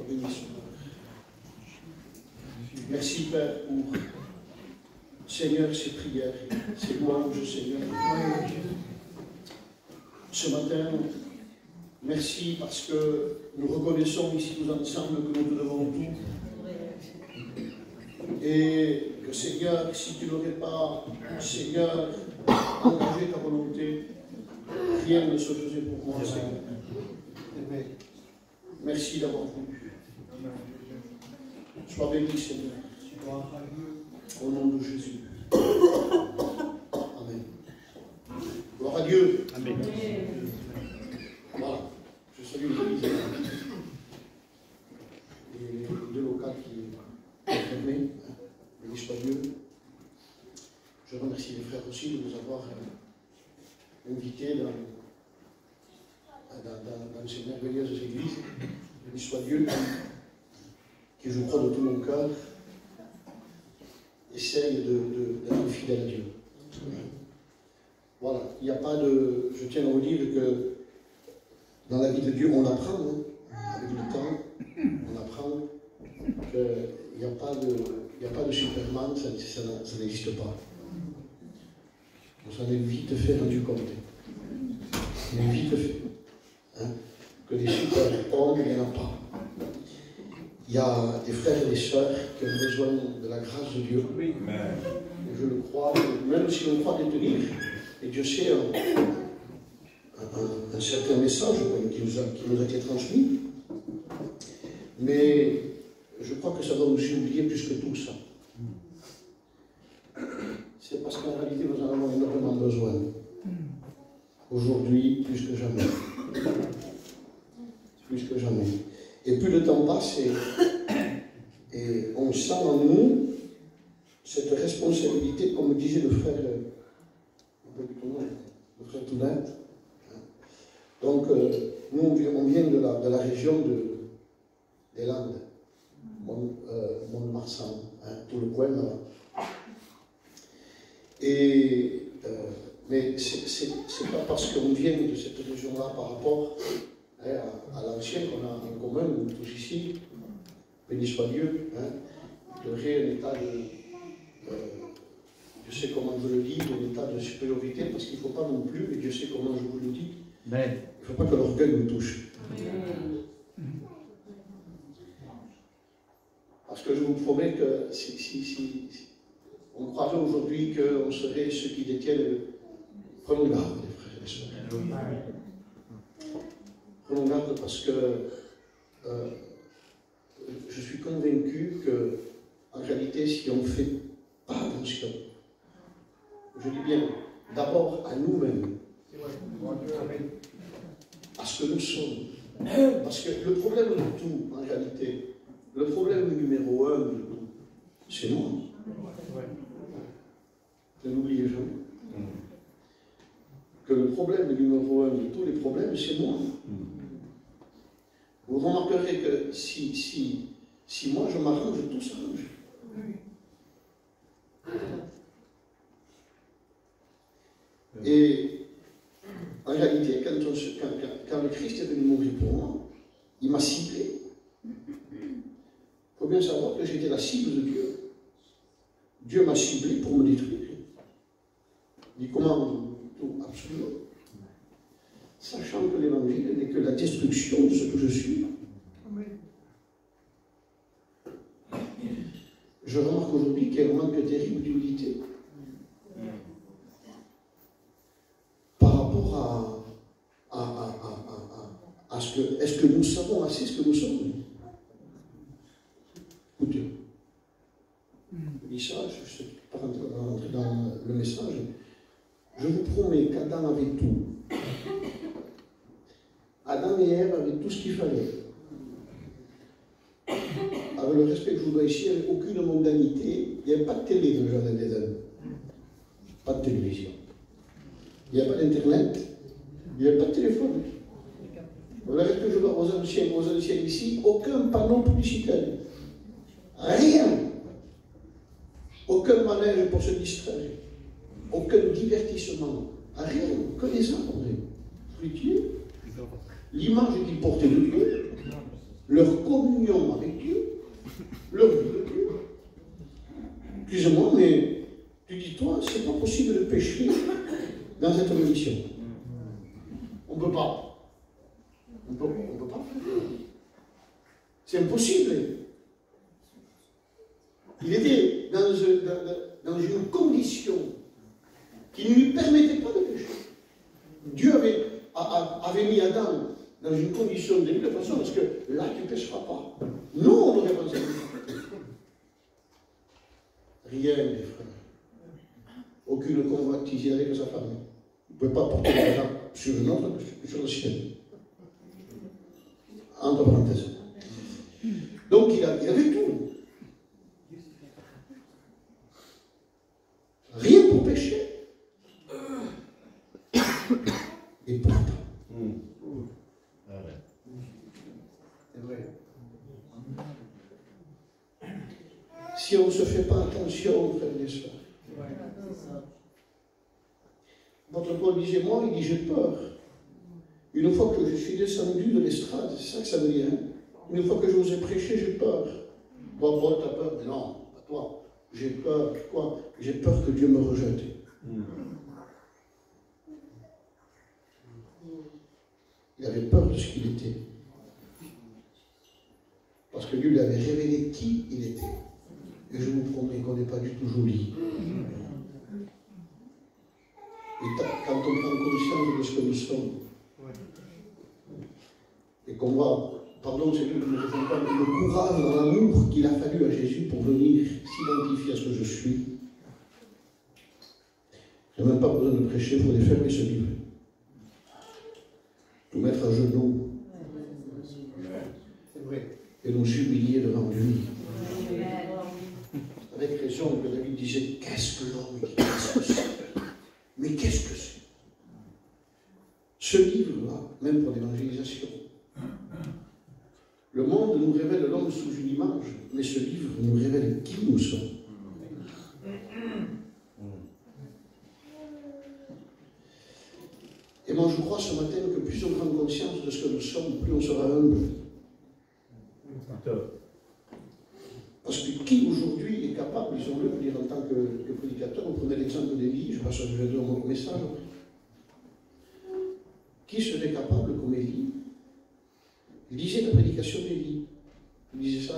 bénis son œuvre. Merci, Père, pour, Seigneur, ces prières, ces louanges, Seigneur. Ce matin, merci parce que nous reconnaissons ici tous ensemble que nous te devons tout. Et que, Seigneur, si tu n'aurais pas, Seigneur, engagé ta volonté, rien ne se faisait pour moi, Seigneur. Merci d'avoir voulu. Sois béni, Seigneur. Au nom de Jésus. Amen. Gloire à Dieu. Amen. Voilà. Je salue l'Église et les deux locales qui sont fermés. Béni soit Dieu. Je remercie les frères aussi de nous avoir invités dans ces merveilleuses églises. Béni soit Dieu, qui, je crois de tout mon cœur, essaye d'être fidèle à Dieu. Voilà, il n'y a pas de... Je tiens à vous dire que dans la vie de Dieu, on apprend, hein, avec le temps, on apprend qu'il n'y a pas de Superman, ça n'existe pas. On s'en est vite fait rendu compte. On est vite fait. Hein, que les super-hommes, il n'y en a pas. Il y a des frères et des sœurs qui ont besoin de la grâce de Dieu. Oui. Et je le crois, même si on croit détenir, et Dieu sait un certain message qui nous a été transmis. Mais je crois que ça doit nous humilier plus que tout ça. C'est parce qu'en réalité, nous en avons énormément besoin. Aujourd'hui, plus que jamais. Plus que jamais. Et plus le temps passe, et on sent en nous cette responsabilité, comme disait le frère Toulin. Donc, nous, on vient de la région des Landes, Mont-de-Marsan, hein, tout le coin là. Mais c'est pas parce qu'on vient de cette région-là par rapport à l'ancien qu'on a en commun, nous tous ici, béni soit Dieu, hein, il y aurait un état de, je sais comment je le dis, un état de supériorité, parce qu'il ne faut pas non plus, et Dieu sait comment je vous le dis, il ne faut pas que l'orgueil nous touche. Parce que je vous promets que si on croirait aujourd'hui qu'on serait ceux qui détiennent, prenons garde, les frères et les sœurs. Prenons garde parce que je suis convaincu que, en réalité, si on ne fait pas attention, je dis bien, d'abord à nous-mêmes, à ce que nous sommes. Parce que le problème de tout, en réalité, le problème numéro un de tout, c'est moi. Ne l'oubliez jamais. Que le problème numéro un de tous les problèmes, c'est moi. Vous remarquerez que si moi je m'arrange, tout s'arrange. Et en réalité, quand le Christ est venu mourir pour moi, il m'a ciblé. Il faut bien savoir que j'étais la cible de Dieu. Dieu m'a ciblé pour me détruire. Il dit comment? Tout, absolument. Sachant que l'évangile n'est que la destruction de ce que je suis. Je remarque aujourd'hui qu'il y a un manque terrible d'humilité. Par rapport à ce que... Est-ce que nous savons assez ce que nous sommes? Écoutez, je dis ça, je ne sais pas rentrer dans le message. Je vous promets qu'Adam avait tout. Adam et Ève avaient tout ce qu'il fallait. Avec le respect que je vous dois ici, il n'y avait aucune mondanité. Il n'y avait pas de télé dans le jardin d'Éden. Pas de télévision. Il n'y avait pas d'internet. Il n'y avait pas de téléphone. Avec le respect que je dois aux anciens ici, aucun panneau publicitaire. Rien. Aucun manège pour se distraire. Aucun divertissement. Rien. Que des arbres. Fruitiers. L'image qu'il portait de Dieu. leur communion avec Dieu, leur vie de Dieu. Excusez-moi, mais tu dis, toi, c'est pas possible de pécher dans cette mission. On ne peut pas. On peut pas. C'est impossible. Il était dans une condition qui ne lui permettait pas de pécher. Dieu avait mis Adam dans une condition de façon parce que là, tu ne pécheras pas. Non, on n'aurait pas besoin. Rien, mes frères. Aucune convoitise, il avec sa femme. Il ne pouvait pas porter l'argent sur une autre que sur le ciel. Entre parenthèses. Donc il avait tout. Rien pour pécher. Et pourtant. C'est vrai. Si on ne se fait pas attention, frères et sœurs. Votre Paul disait, moi, il dit, j'ai peur. Une fois que je suis descendu de l'estrade, c'est ça que ça veut dire. Hein? Une fois que je vous ai prêché, j'ai peur. Toi, Paul, t'as peur? Mais non, pas toi. J'ai peur. Quoi? J'ai peur que Dieu me rejette. Il avait peur de ce qu'il était. Parce que Dieu lui avait révélé qui il était. Et je vous promets qu'on n'est pas du tout joli. Et quand on prend conscience de ce que nous sommes, et qu'on voit, pardon, c'est lui qui me répond pas, le courage dans l'amour qu'il a fallu à Jésus pour venir s'identifier à ce que je suis, je n'ai même pas besoin de prêcher, il faut les fermer ce livre. Tout mettre à genoux. C'est vrai. Et nous humilier devant lui. Avec raison que David disait, qu'est-ce que l'homme, qu'est-ce que c'est? Mais qu'est-ce que c'est? Ce livre-là, même pour l'évangélisation, le monde nous révèle l'homme sous une image, mais ce livre nous révèle qui nous sommes. Et moi je crois ce matin que plus on prend conscience de ce que nous sommes, plus on sera humble. Parce que qui aujourd'hui est capable, disons-le, de dire en tant que prédicateur, vous prenez l'exemple d'Élie, je passe à mon message, qui serait capable, comme Élie, lisez la prédication d'Élie. Il disait ça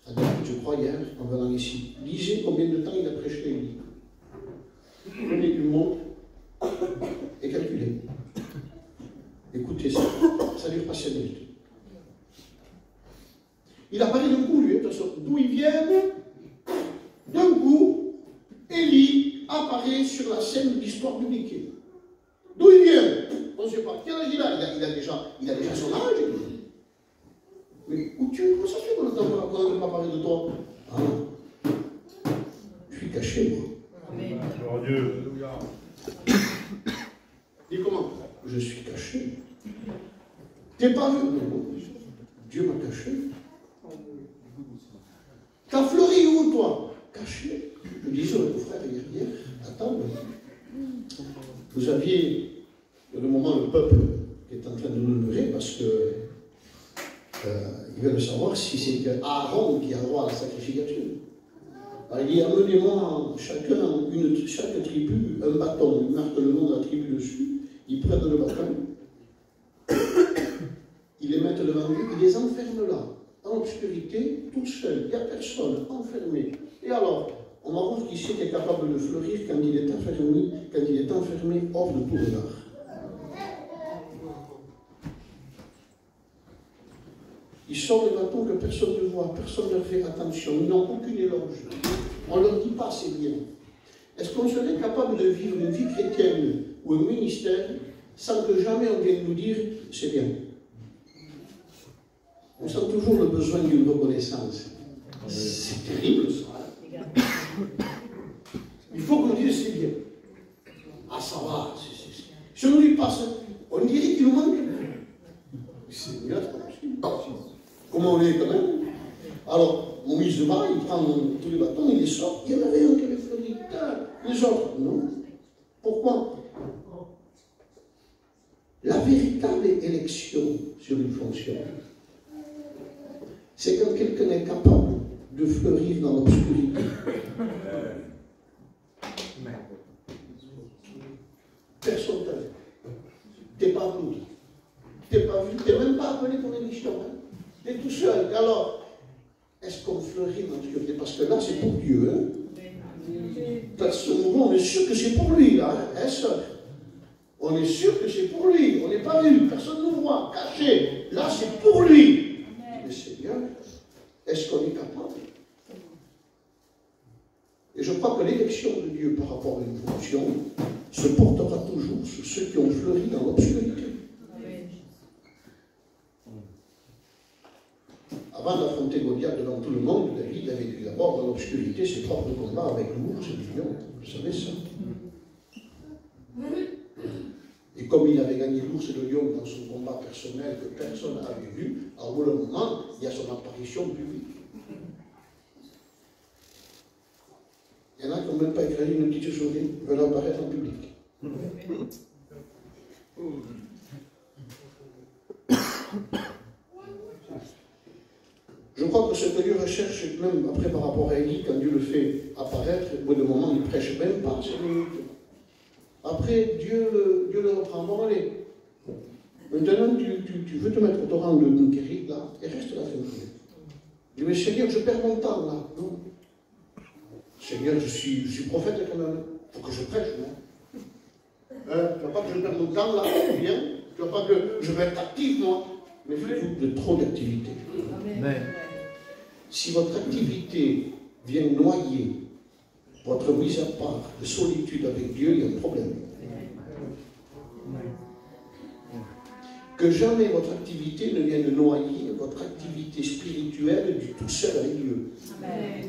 à David, je crois, hier, en venant ici. Lisez combien de temps il a prêché Élie. Prenez une montre et calculez. Écoutez ça, ça dure pas 5 minutes. Il apparaît d'un coup, lui, attention, d'où il vient, d'un coup, Élie apparaît sur la scène de l'histoire biblique. D'où il vient? On ne sait pas. Quel âge il a? Il a déjà son âge. Mais où ça se fait qu'on n'entend pas parler de toi? Ah, je suis caché, moi. Amen. Gloire à Dieu. Dis comment? Je suis caché. T'es pas vu? Non, Dieu m'a caché. T'as fleuri où, toi? Caché. Je disais au frère hier, à table, vous aviez, le moment, le peuple qui est en train de nous lever, parce que ils veulent savoir si c'est Aaron qui a droit à la sacrificature. Alors il dit, amenez-moi chaque tribu un bâton, ils marquent le nom de la tribu dessus, ils prennent le bâton, ils les mettent devant lui, ils les enferment là, en obscurité, tout seul, il n'y a personne, enfermé. Et alors, on va voir qui c'est qui est capable de fleurir quand il est enfermé hors de tout regard. Ils sortent le bâton que personne ne voit, personne ne leur fait attention, ils n'ont aucune éloge. On ne leur dit pas c'est bien. Est-ce qu'on serait capable de vivre une vie chrétienne ou un ministère sans que jamais on vienne nous dire c'est bien? On sent toujours le besoin d'une reconnaissance. C'est terrible ça. Il faut qu'on dise c'est bien. Ah ça va. Si on ne dit pas ça, on dirait qu'il nous manque. C'est bien, c'est pas possible. Comment on est quand même? Alors, Moïse va, il prend tous les bâtons, il les sort. Il y en avait un qui avait fleuri. Les autres, non. Pourquoi? La véritable élection sur une fonction, C'est quand quelqu'un est capable de fleurir dans l'obscurité. Personne t'a vu. Tu n'es pas applaudi. Tu n'es même pas appelé pour l'émission. Hein? Tu es tout seul. Alors, est-ce qu'on fleurit dans l'obscurité? Parce que là, c'est pour Dieu. Hein? Parce que on est sûr que c'est pour lui, là. Hein, sœur? On est sûr que c'est pour lui. On n'est pas vu. Personne ne nous voit. Caché. Là, c'est pour lui. Mais Seigneur, est-ce qu'on est capable? Et je crois que l'élection de Dieu par rapport à une fonction se portera toujours sur ceux qui ont fleuri dans l'obscurité. Avant d'affronter Goliath devant tout le monde, David avait dû d'abord dans l'obscurité ses propres combats avec l'ours et le lion. Vous savez ça? Et comme il avait gagné l'ours et le lion dans son combat personnel que personne n'avait vu, à un moment, il y a son apparition publique. Il y en a qui n'ont même pas écrit une petite souris, veulent apparaître en public. Je crois que ce que Dieu recherche, même après par rapport à Élie, quand Dieu le fait apparaître, au bout d'un moment, il ne prêche même pas 5 minutes. Après, Dieu le reprend. Bon, allez. Maintenant, tu veux te mettre au torrent de Kéry, là, et reste là 5 minutes. Je dis, mais Seigneur, je perds mon temps, là. Non. Seigneur, je suis prophète quand même. Il faut que je prêche, moi. Tu ne veux pas que je perde mon temps, là, bien. Tu ne veux pas que je vais être actif, moi. Mais faites-vous de trop d'activité. Amen. Si votre activité vient noyer votre mise à part de solitude avec Dieu, il y a un problème. Que jamais votre activité ne vienne noyer votre activité spirituelle du tout seul avec Dieu. Amen.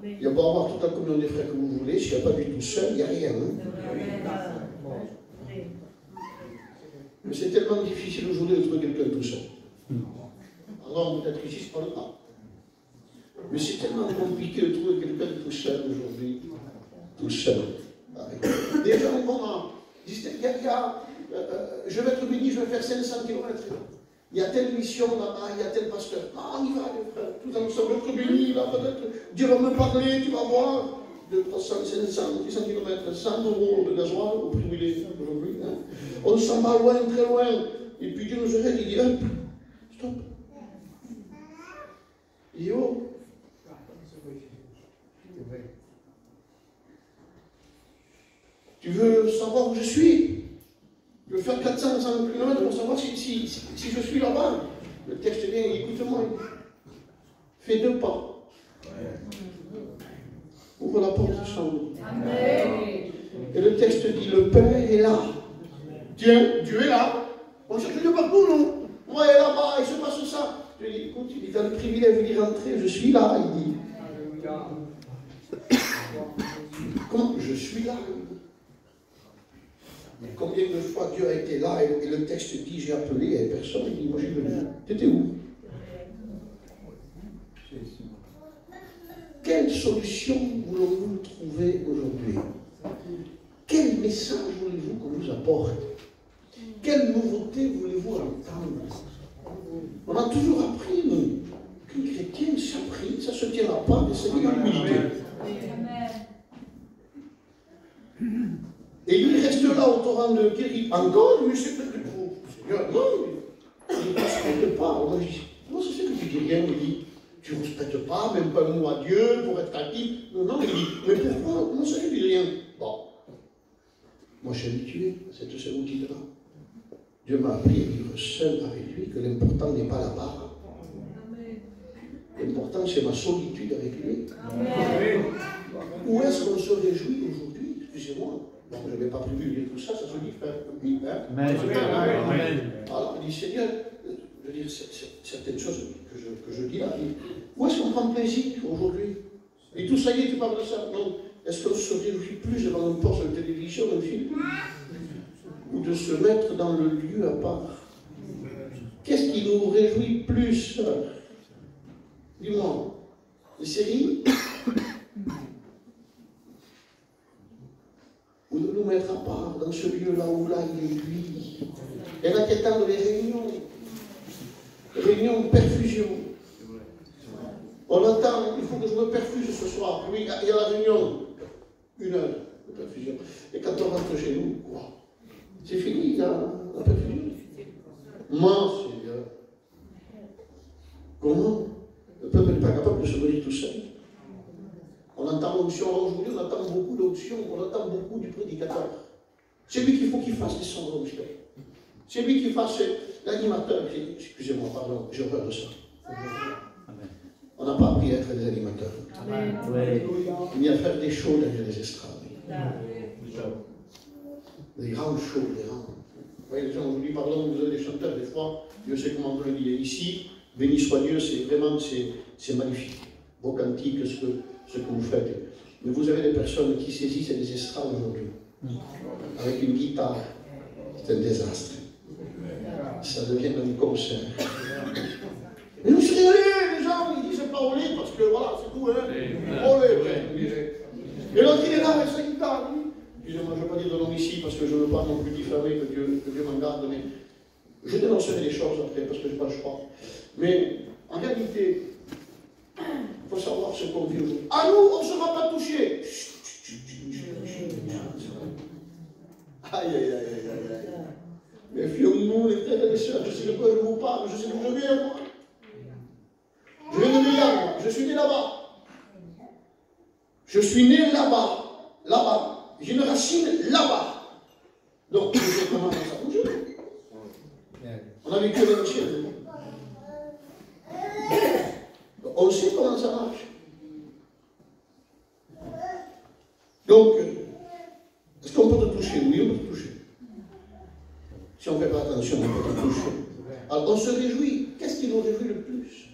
Il n'y a pas à avoir toute la communion des frères que vous voulez, s'il n'y a pas du tout seul, il n'y a rien. Hein? Mais c'est tellement difficile aujourd'hui de trouver quelqu'un tout seul. Alors peut-être ici, c'est pas le cas. Mais c'est tellement compliqué de trouver quelqu'un tout seul aujourd'hui. Tout seul. Des gens disent, je vais être béni, je vais faire 500 km. Il y a telle mission là-bas, il y a tel pasteur. Non, on y va, les frères. Tout en sommes être bénis, là, peut-être. Dieu va me parler, tu vas voir. De 300, 500, 600 km, 100 € de gasoil au privilège aujourd'hui. Hein. On s'en va loin, très loin. Et puis Dieu nous arrête, il dit, hop, stop. Il dit, oh. Tu veux savoir où je suis? Tu veux faire 400 km pour savoir si je suis là-bas? Le texte vient, écoute-moi. Fais 2 pas. Ouvre la porte de chambre. Amen. Et le texte dit, le Père est là. Tiens, Dieu est là. On cherche Dieu partout, non? Moi, il est là-bas, il se passe ça. Je lui dis, écoute, il est dans le privilège d'y rentrer, je suis là, il dit. Comment? Je suis là. Mais combien de fois Dieu a été là et le texte dit, j'ai appelé et personne, il dit, moi j'ai venu. T'étais où? Quelle solution voulons-nous trouver aujourd'hui? Quel message voulez-vous qu'on nous apporte? Quelle nouveauté voulez-vous entendre? On a toujours appris, nous, qu'un chrétien s'apprit, ça se tient à part et c'est de l'humilité. Et il reste là au torrent de Kéry. Encore, lui, c'est peut-être pour Seigneur. Non, il ne respecte pas. Moi, c'est ce que tu dis rien, il dit. Tu ne respectes pas, même pas un mot à Dieu pour être actif. Non, non, il dit, mais pourquoi? Comment ça, je dis rien? Bon. Moi, je suis habitué à cette solitude-là. Dieu m'a appris à vivre seul avec lui, que l'important n'est pas la barre. L'important, c'est ma solitude avec lui. Amen. Où est-ce qu'on se réjouit aujourd'hui? Excusez-moi. Donc, je n'avais pas prévu de dire tout ça, ça se dit, frère. Oui, hein? Amen. Alors, il dit, Seigneur, je veux dire, certaines choses que je dis là, où est-ce qu'on prend plaisir aujourd'hui? Et tout ça y est, tu parles de ça? Non. Est-ce qu'on se réjouit plus devant un poste de télévision, un film? Ou de se mettre dans le lieu à part? Qu'est-ce qui nous réjouit plus? Dis-moi. Les séries? Ou de nous mettre à part dans ce lieu-là où là il est lui? Il y en a qui attendent les réunions. Réunions de perfusion. On attend, il faut que je me perfuse ce soir. Oui, il y a la réunion. 1 heure de perfusion. Et quand on rentre chez nous, quoi? C'est fini, la perfusion. Moi, Seigneur. Comment? Le peuple n'est pas capable de se venir tout seul. On entend l'onction. Aujourd'hui, on entend beaucoup d'onction. On entend beaucoup du prédicateur. C'est lui qu'il faut qu'il fasse descendre l'onction. C'est lui qui fasse l'animateur. Excusez-moi, pardon, j'ai horreur de ça. On n'a pas appris à être des animateurs. Ni à faire des shows derrière les estrades. Des grands shows, des grands. Vous voyez, les gens aujourd'hui, pardon, vous avez des chanteurs, des fois, Dieu sait comment on le dit. Ici, béni soit Dieu, c'est vraiment, c'est magnifique. Vos cantiques, ce que vous faites. Mais vous avez des personnes qui saisissent des estrades aujourd'hui. Avec une guitare, c'est un désastre. Ça devient un concert. Mais nous serions les gens, ils disent pas olé parce que voilà, c'est tout, hein. Olé, et l'autre il est là avec sa guitare, lui. Excusez-moi, je ne veux pas dire de nom ici parce que je ne veux pas non plus diffamer, que Dieu m'en garde, mais je dénoncerai les choses après parce que je n'ai pas le choix. Mais en réalité, il faut savoir ce qu'on vit aujourd'hui. À nous, on ne sera pas touché. Aïe, aïe, aïe, aïe, aïe. Méfions-nous, les frères et les sœurs, je sais de quoi je vous parle, je sais d'où je viens, moi. Je viens de Milan, je suis né là-bas. Je suis né là-bas, là-bas. J'ai une racine là-bas. Donc, je sais comment ça bouge. On a vécu avec le ciel. On sait comment ça marche. Donc, est-ce qu'on peut te toucher? Oui, on peut te toucher. Si on ne fait pas attention, on peut te toucher. Alors, on se réjouit. Qu'est-ce qui nous réjouit le plus?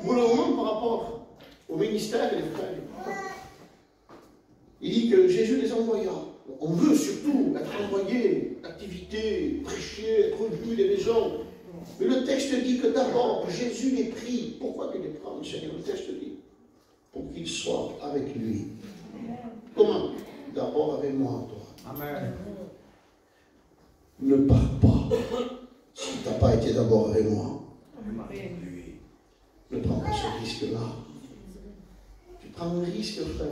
Pour le moment, par rapport au ministère et les frères. Il dit que Jésus les envoya. On veut surtout être envoyé, activité, prêcher, être vu des maisons. Mais le texte dit que d'abord, Jésus les prie. Pourquoi tu les prends, Seigneur? Le texte dit pour qu'ils soient avec lui. Comment? D'abord avec moi, toi. Amen. Ne pars pas si tu n'as pas été d'abord avec moi. Ne prends pas ce risque-là. Tu prends un risque, frère,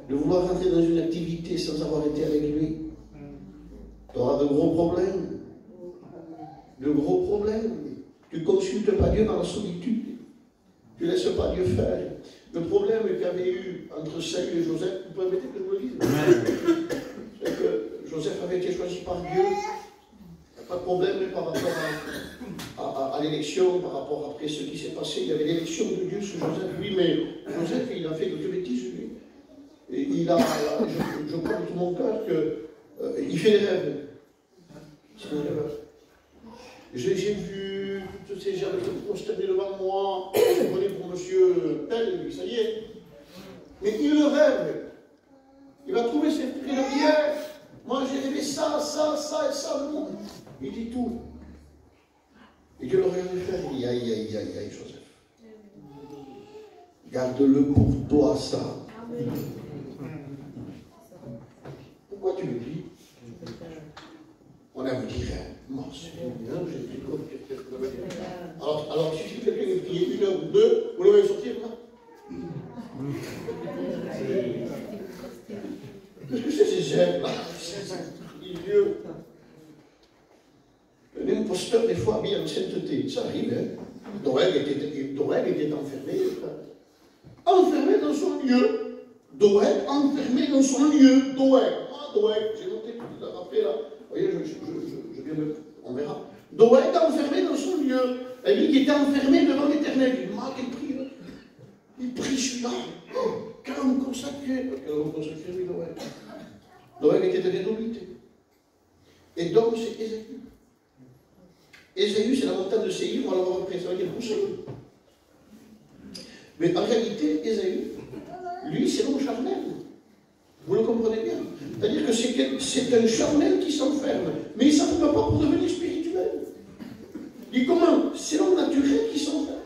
de vouloir rentrer dans une activité sans avoir été avec lui. Tu auras de gros problèmes. De gros problèmes. Tu ne consultes pas Dieu dans la solitude. Tu ne laisses pas Dieu faire. Le problème qu'il y avait eu entre Saül et Joseph, vous permettez que je vous le dise? C'est que Joseph avait été choisi par Dieu. Pas de problème par rapport à l'élection, par rapport après ce qui s'est passé. Il y avait l'élection de Dieu sur Joseph, lui, mais Joseph, il a fait quelques bêtises, lui. Et il a, je crois de tout mon cœur qu'il fait des rêves. C'est un rêveur. J'ai vu tous ces gens se prosterner devant moi, je me prenais pour monsieur tel, lui, ça y est. Mais il le rêve. Il va trouver ses fruits de bière. Moi, j'ai rêvé ça, ça, ça et ça, non. Il dit tout. Et Dieu le regarde faire, il dit aïe, aïe, aïe, aïe, Joseph. Garde-le pour toi, ça. Pourquoi tu le dis? On a vous dire, moi, c'est bien, j'ai pris comme alors, si quelqu'un est prié 1 heure ou 2, vous l'avez sortir là? Qu'est-ce que c'est ces herbes-là? Dieu. Un imposteur, des fois, habillé en sainteté. Ça arrive, hein. Doeg était enfermé. Enfermé dans son lieu. Doeg, enfermé dans son lieu. Doeg. Ah, Doeg. J'ai noté tout à rappelé là. Vous voyez, je viens de. On verra. Doeg enfermé dans son lieu. Et lui qui était enfermé devant l'Éternel. Il prie, là. Il prie celui-là. Quel homme consacré. Quel homme consacré, lui, Doeg. Doeg était de l'édomité. Et donc, c'est Ésaü. Ésaü, c'est la montagne de Séir, on va l'avoir repris, ça veut dire pousser. Mais en réalité, Ésaü, lui, c'est l'homme charnel. Vous le comprenez bien. C'est-à-dire que c'est un charnel qui s'enferme, mais il ne s'enferme pas pour devenir spirituel. Il dit comment? C'est l'homme naturel qui s'enferme.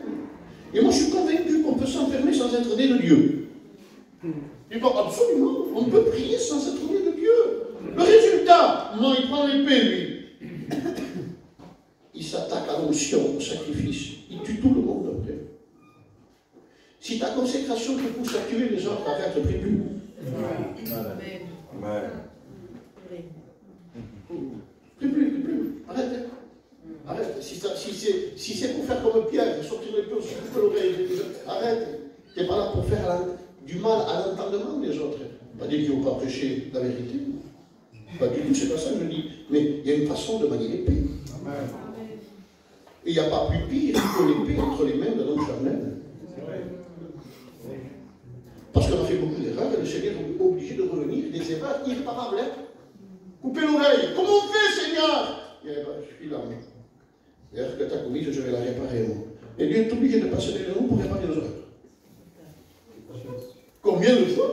Et moi, je suis convaincu qu'on peut s'enfermer sans être né de Dieu. Il dit absolument, on peut prier sans être né de Dieu. Le résultat, non, il prend l'épée, lui. Il s'attaque à l'onction, au sacrifice. Il tue tout le monde après. Si ta consécration te pousse à tuer les autres, arrête, ne prie plus. Prie plus. Arrête. Arrête. Si c'est pour faire comme Pierre, sortir les pieds, couper l'oreille, arrête. Tu n'es pas là pour faire du mal à l'entendement des autres. Pas dire qu'il ne faut pas prêcher la vérité. Pas du tout, c'est pas ça que je dis. Mais il y a une façon de manier l'épée. Et il n'y a pas plus pire que l'épée entre les mains d'un homme charnel. Parce qu'on a fait beaucoup d'erreurs et le Seigneur est obligé de revenir, des erreurs irréparables. Couper l'oreille. Comment on fait, Seigneur? Je suis là. L'erreur que tu as commise, je vais la réparer. Moi. Et Dieu est obligé de passer les nous pour réparer nos erreurs. Combien de fois?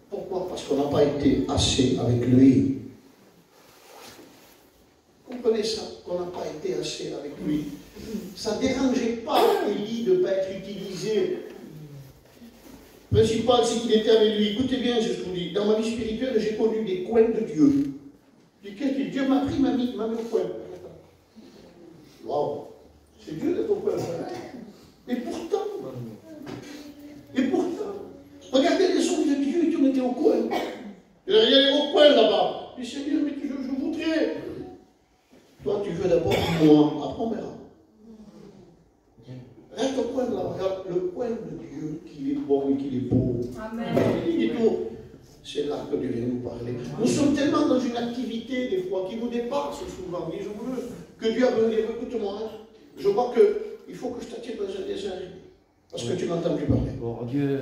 Pourquoi? Parce qu'on n'a pas été assez avec lui. Comprenez ça, qu'on n'a pas été assez avec lui. Ça ne dérangeait pas Élie de ne pas être utilisé. Le principal, c'est qu'il était avec lui. Écoutez bien ce que je vous dis. Dans ma vie spirituelle, j'ai connu des coins de Dieu. Qu'est-ce que Dieu m'a pris, m'a mis au coin. Waouh! C'est Dieu d'être au coin. Et pourtant, regardez les hommes de Dieu qui ont été au coin. Il y a au coin là-bas. Je dis, Seigneur, mais je voudrais. Toi, tu veux d'abord moi, après on verra. Reste au coin de là, regarde le coin de Dieu, qu'il est bon et qu'il est beau. Amen. C'est là que Dieu vient nous parler. Nous sommes tellement dans une activité, des fois, qui nous dépasse souvent. Mais je veux que Dieu a besoin de dire, écoute-moi, je vois qu'il faut que je t'attire dans un désert. Parce que tu n'entends plus parler. Bon Dieu.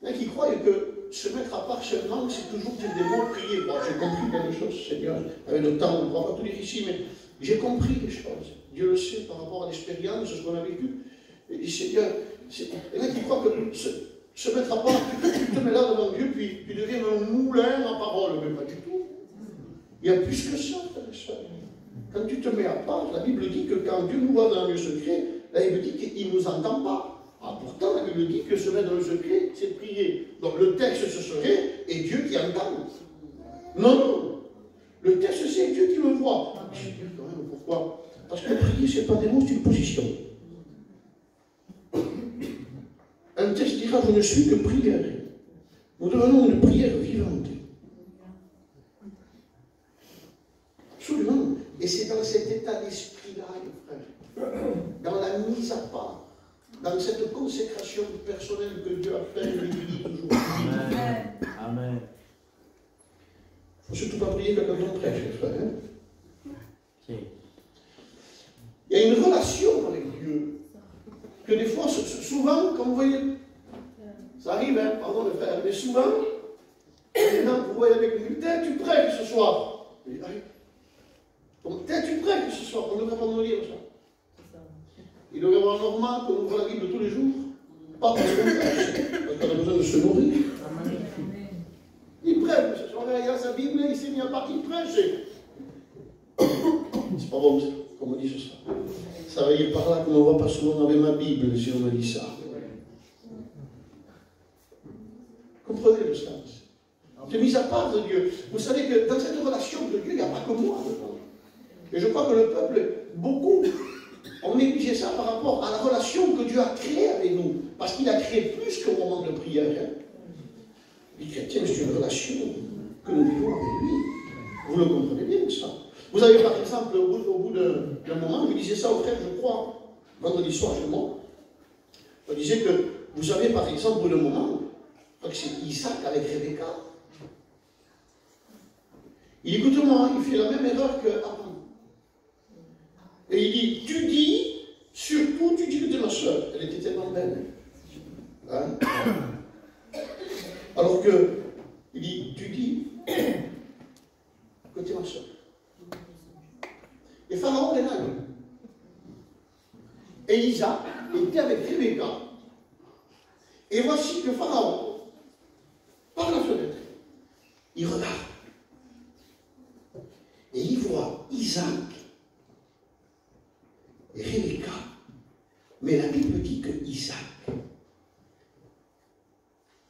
Il y en a qui croient que se mettre à part seulement, c'est toujours dire des mots, prier. Bon, j'ai compris plein de choses, Seigneur. Avec le temps, on ne pourra pas tout dire ici, mais j'ai compris les choses. Dieu le sait par rapport à l'expérience, ce qu'on a vécu. Et dit, Seigneur, il y en a qui croient que se mettre à part, tu te mets là devant Dieu, puis tu deviens un moulin à parole. Mais pas du tout. Il y a plus que ça, frère et soeur. Quand tu te mets à part, la Bible dit que quand Dieu nous voit dans un lieu secret, la Bible dit qu'il ne nous entend pas. Ah, pourtant, la Bible dit que se mettre dans le secret, c'est prier. Donc le texte, ce serait « et Dieu qui entend ». Non. Le texte, c'est Dieu qui le voit. Ah, je dis quand même, pourquoi? Parce que prier, ce n'est pas des mots, c'est une position. Un texte dira « je ne suis que prière ». Nous devenons une prière vivante. Absolument. Et c'est dans cet état d'esprit-là, frère, dans la mise à part, dans cette consécration personnelle que Dieu a fait, il dit toujours. Amen. Amen. Il ne faut surtout pas prier quand on prêche, frère. Hein? Okay. Il y a une relation avec Dieu que des fois, souvent, comme vous voyez, ça arrive, hein, pardon le frère, mais souvent, vous voyez avec lui, tu prêches ce soir. Donc, tu prêches ce soir, on ne devrait pas nous lire ça. Il devrait y avoir normal qu'on ouvre la Bible tous les jours. Pas parce qu'on prêche, parce qu'on a besoin de se nourrir. Il prêche, ce soir, il a sa Bible, il s'est mis à part, il prêche. C'est pas bon, comme on dit ce soir. Ça va y par là qu'on ne voit pas souvent avec ma Bible, si on me dit ça. Comprenez le sens. C'est mis à part de Dieu. Vous savez que dans cette relation de Dieu, il n'y a pas que moi. Et je crois que le peuple, beaucoup, ont négligé ça par rapport à la relation que Dieu a créée avec nous. Parce qu'il a créé plus qu'au moment de prière. Hein. Les chrétiens, c'est une relation que nous vivons avec lui. Vous le comprenez bien, ça. Vous avez par exemple, au bout d'un moment, je disais ça aux frères, je crois, vendredi soir, je disais que vous avez par exemple, au bout d'un moment, je crois que c'est Isaac avec Rebecca. Il dit, écoute-moi, il fait la même erreur qu'Abraham. Et il dit, tu dis, surtout, tu dis que tu es ma soeur. Elle était tellement belle. Hein? Alors que, il dit, tu dis que tu es ma soeur. Et Pharaon est là. Et Isaac était avec Rebecca. Et voici que Pharaon, par la fenêtre, il regarde. Et il voit Isaac et Rebecca. Mais la Bible dit que Isaac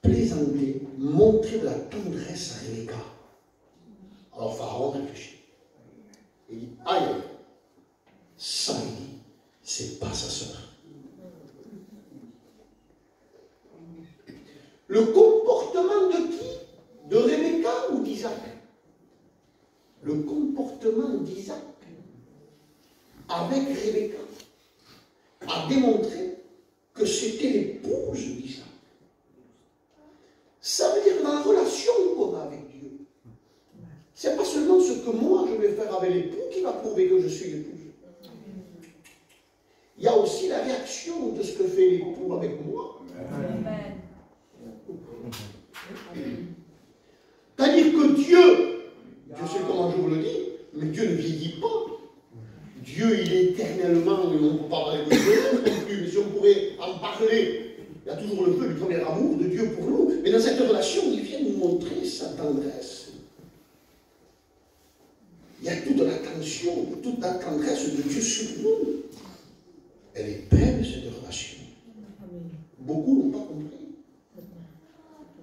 plaisantait, montrait de la tendresse à Rebecca. Alors Pharaon réfléchit. Il dit, aïe, Ça, il dit, c'est pas sa sœur. Le comportement de qui? De Rebecca ou d'Isaac? Le comportement d'Isaac avec Rebecca a démontré que c'était l'épouse d'Isaac. Ça veut dire dans la relation qu'on a avec Dieu. Ce n'est pas seulement ce que moi je vais faire avec l'époux qui va prouver que je suis l'épouse. Il y a aussi la réaction de ce que fait l'époux avec moi. Amen. C'est-à-dire que Dieu, je sais comment je vous le dis, mais Dieu ne vieillit pas. Dieu, il est éternellement, on ne peut pas parler de Dieu non plus, mais si on pourrait en parler, il y a toujours le feu du premier amour de Dieu pour nous, mais dans cette relation, il vient nous montrer sa tendresse. Il y a toute l'attention, toute la tendresse de Dieu sur nous. Elle est belle, cette relation. Beaucoup n'ont pas compris.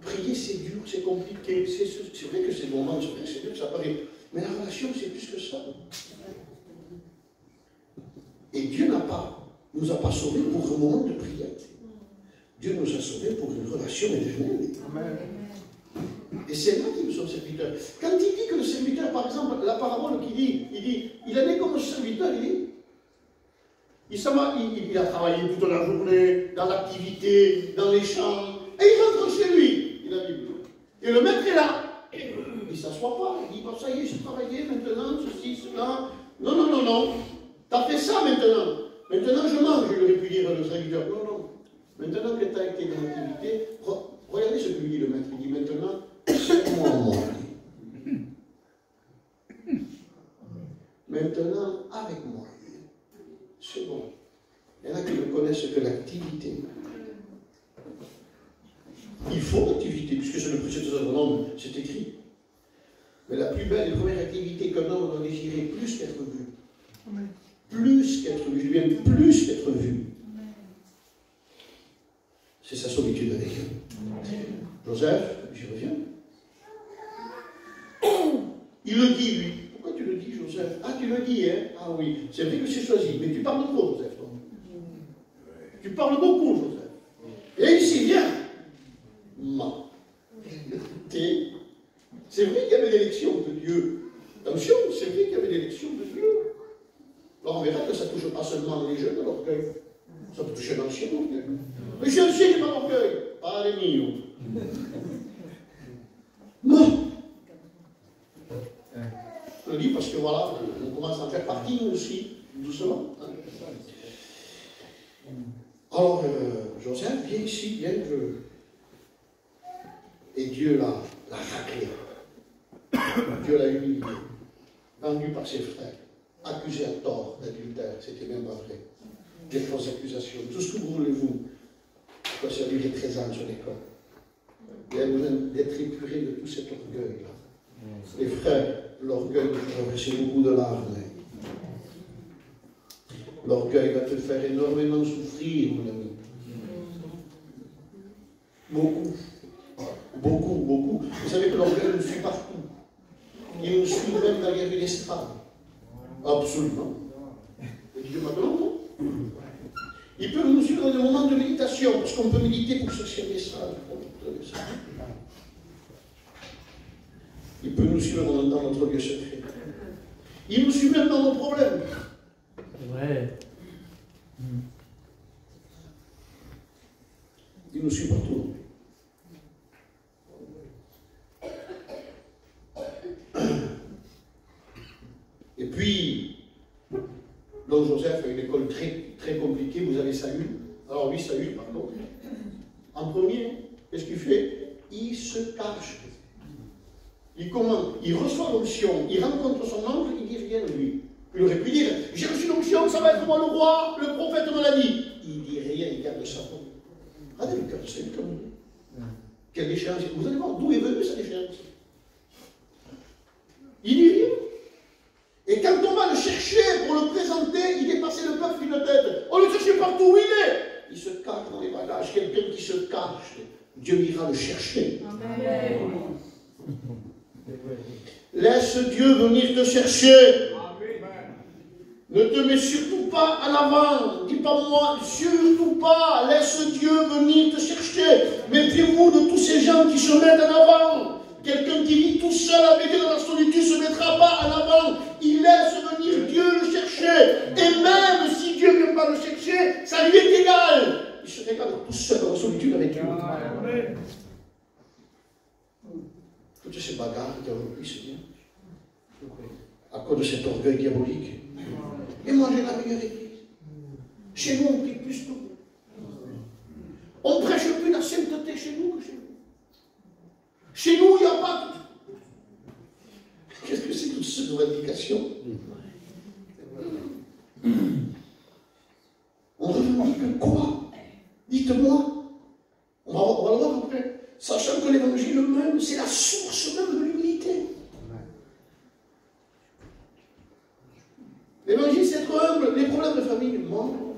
Prier, c'est dur, c'est compliqué, c'est vrai que c'est le moment, c'est dur, ça paraît. Mais la relation, c'est plus que ça. Et Dieu nous a pas sauvés pour un moment de prière. Dieu nous a sauvés pour une relation éternelle. Amen. Et c'est là qu'il nous sommes serviteurs. Quand il dit que le serviteur, par exemple, la parabole qu'il dit, il en est comme un serviteur, il a travaillé toute la journée, dans l'activité, dans les champs, et il rentre chez lui, il a dit. Et le maître est là. Il ne s'assoit pas, il dit, bon, ça y est, j'ai travaillé maintenant, ceci, cela. Non, non, non, non. T'as fait ça maintenant. Maintenant je mange, je lui aurais pu dire le serviteur. Non, non. Maintenant que tu as été dans l'activité, regardez ce que lui dit le maître. Il dit maintenant, c'est moi mon mari. Maintenant, avec moi. C'est bon. Il y en a qui ne connaissent que l'activité. Il faut l'activité, puisque c'est le précieux de un homme, c'est écrit. Mais la plus belle et première activité qu'un homme doit désirer, plus qu'être vu. Plus qu'être vu, je dis bien plus qu'être vu. C'est sa solitude avec Dieu. Joseph, j'y reviens. Il le dit, lui. Pourquoi tu le dis, Joseph? Ah, tu le dis, hein? Ah oui, c'est vrai que c'est choisi. Mais tu parles trop, Joseph. Toi. Tu parles beaucoup, Joseph. Et ici, viens. C'est vrai qu'il y avait l'élection de Dieu. Attention, c'est vrai qu'il y avait l'élection de Dieu. Alors on verra que ça ne touche pas seulement les jeunes à l'orgueil. Ça peut toucher l'ancien l'orgueil. Les jeunes, c'est pas l'orgueil. Pas les miens. Non. Je le dis parce que voilà, on commence à en faire partie nous aussi, doucement. Alors, Joseph, viens ici, viens, Et Dieu l'a raclé. Dieu l'a humilié, vendu par ses frères, accusé à tort d'adultère, c'était même pas vrai. Des fausses accusations, tout ce que vous voulez, vous. Pourquoi servir les 13 ans sur l'école? Il y a besoin d'être épuré de tout cet orgueil-là. Les frères, l'orgueil va te traverser beaucoup de larmes. L'orgueil va te faire énormément souffrir, mon ami. Beaucoup. Beaucoup, beaucoup. Vous savez que l'orgueil nous suit partout. Il nous suit même derrière une estrade. Absolument. Et Dieu maintenant, non? Il peut nous suivre dans des moments de méditation, parce qu'on peut méditer pour chercher un message. Il peut nous suivre dans notre lieu secret. Il nous suit même dans nos problèmes. Ouais. Il nous suit partout. Et puis, donc Joseph a une école très, très compliquée. Vous avez Saül. Alors lui, Saül, pardon. En premier, qu'est-ce qu'il fait? Il se cache. Il reçoit l'onction, il rencontre son oncle, il dit rien de lui. Il aurait pu dire, j'ai reçu l'onction, ça va être moi le roi, le prophète me l'a dit. Il dit rien, il garde sa peau. Regardez le cœur de Saül comme nous. Quelle déchéance. Vous allez voir d'où est venue sa déchéance. Il dit rien. Et quand on va le chercher pour le présenter, il dépassait le peuple d'une tête. On le cherche partout où il est. Il se cache dans les bagages. Quelqu'un qui se cache, Dieu ira le chercher. Amen. Laisse Dieu venir te chercher. Amen. Ne te mets surtout pas à l'avant. Dis pas moi, surtout pas. Laisse Dieu venir te chercher. Méfiez-vous de tous ces gens qui se mettent en avant. Quelqu'un qui vit tout seul avec Dieu dans la solitude ne se mettra pas en avant. Il laisse venir Dieu le chercher. Et même si Dieu ne vient pas le chercher, ça lui est égal. Il se regarde tout seul dans la solitude avec Dieu. Toutes ces bagarres qu'il y a aujourd'hui, c'est bien. À cause de cet orgueil diabolique. Et moi, j'ai la meilleure église. Chez nous, on prie plus tôt. On ne prêche plus la sainteté chez nous que chez vous. Chez nous, il n'y a pas. Qu'est-ce que c'est que toutes ces revendications? On revendique quoi? Dites-moi. On va le voir après. Sachant que l'évangile même, c'est la source même de l'humilité. L'évangile, c'est être humble. Les problèmes de famille manquent.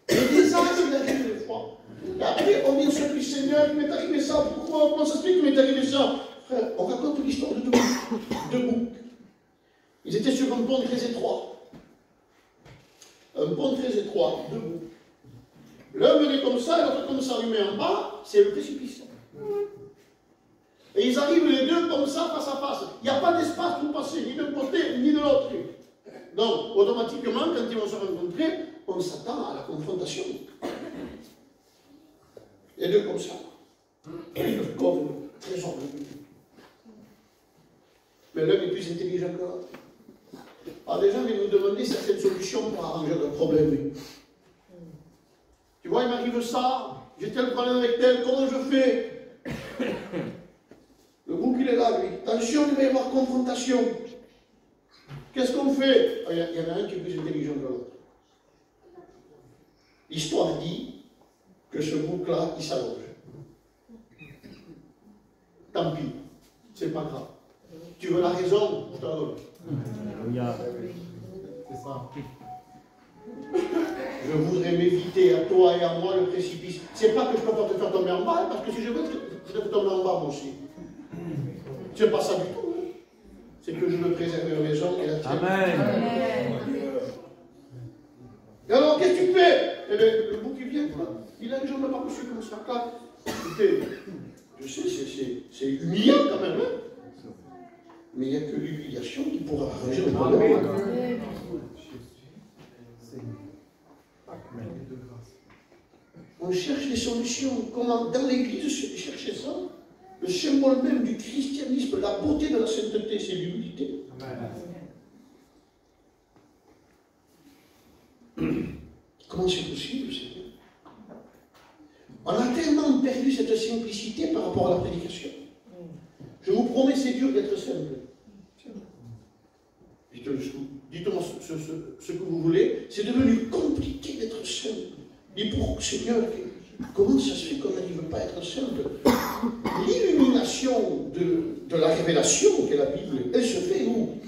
Et des âges, il arrive des fois. Et après, on vient se dire, Seigneur, il m'est arrivé ça. Pourquoi? Comment ça se fait qu'il m'est arrivé ça? Frère, on raconte l'histoire de deux boucs. Ils étaient sur un pont très étroit. Un pont très étroit, deux boucs. L'un venait comme ça, et l'autre comme ça, lui met en bas, c'est le précipice. Et ils arrivent les deux comme ça, face à face. Il n'y a pas d'espace pour passer, ni d'un côté, ni de l'autre. Donc, automatiquement, quand ils vont se rencontrer, on s'attend à la confrontation. Les deux comme ça. Comme très orgueilleux. Mais l'un est plus intelligent que l'autre. Alors, des gens viennent nous demander certaines solutions pour arranger leurs problèmes. Tu vois, il m'arrive ça, j'ai tel problème avec tel, comment je fais? Le bouc, il est là, lui. Attention, il va y avoir confrontation. Qu'est-ce qu'on fait? Il y en a un qui est plus intelligent que l'autre. L'histoire dit que ce bouc-là, il s'allonge. Tant pis, c'est pas grave. Tu veux la raison? Je te la donne. C'est ça. Je voudrais m'éviter à toi et à moi le précipice. C'est pas que je peux pas te faire tomber en bas, parce que si je veux te tomber en bas, moi aussi. C'est pas ça du tout. C'est que je veux préserver la maison et la terre. Amen. Et alors, qu'est-ce que tu fais? Eh bien, le bouc, il vient, il a les jambes par-dessus comme ça, clac. Écoutez, je sais, c'est humiliant quand même, hein? Mais il n'y a que l'humiliation qui pourra arranger le problème. On cherche des solutions. Comment, dans l'église, chercher ça? Le symbole même du christianisme, la beauté de la sainteté, c'est l'humilité. Comment c'est possible, Seigneur? On a tellement perdu cette simplicité par rapport à la prédication. Je vous promets, c'est dur d'être simple. Dites-moi ce que vous voulez. C'est devenu compliqué d'être simple. Et pour Seigneur, comment ça se fait qu'on n'arrive pas à être simple? L'illumination de la révélation qu'est la Bible, elle se fait où?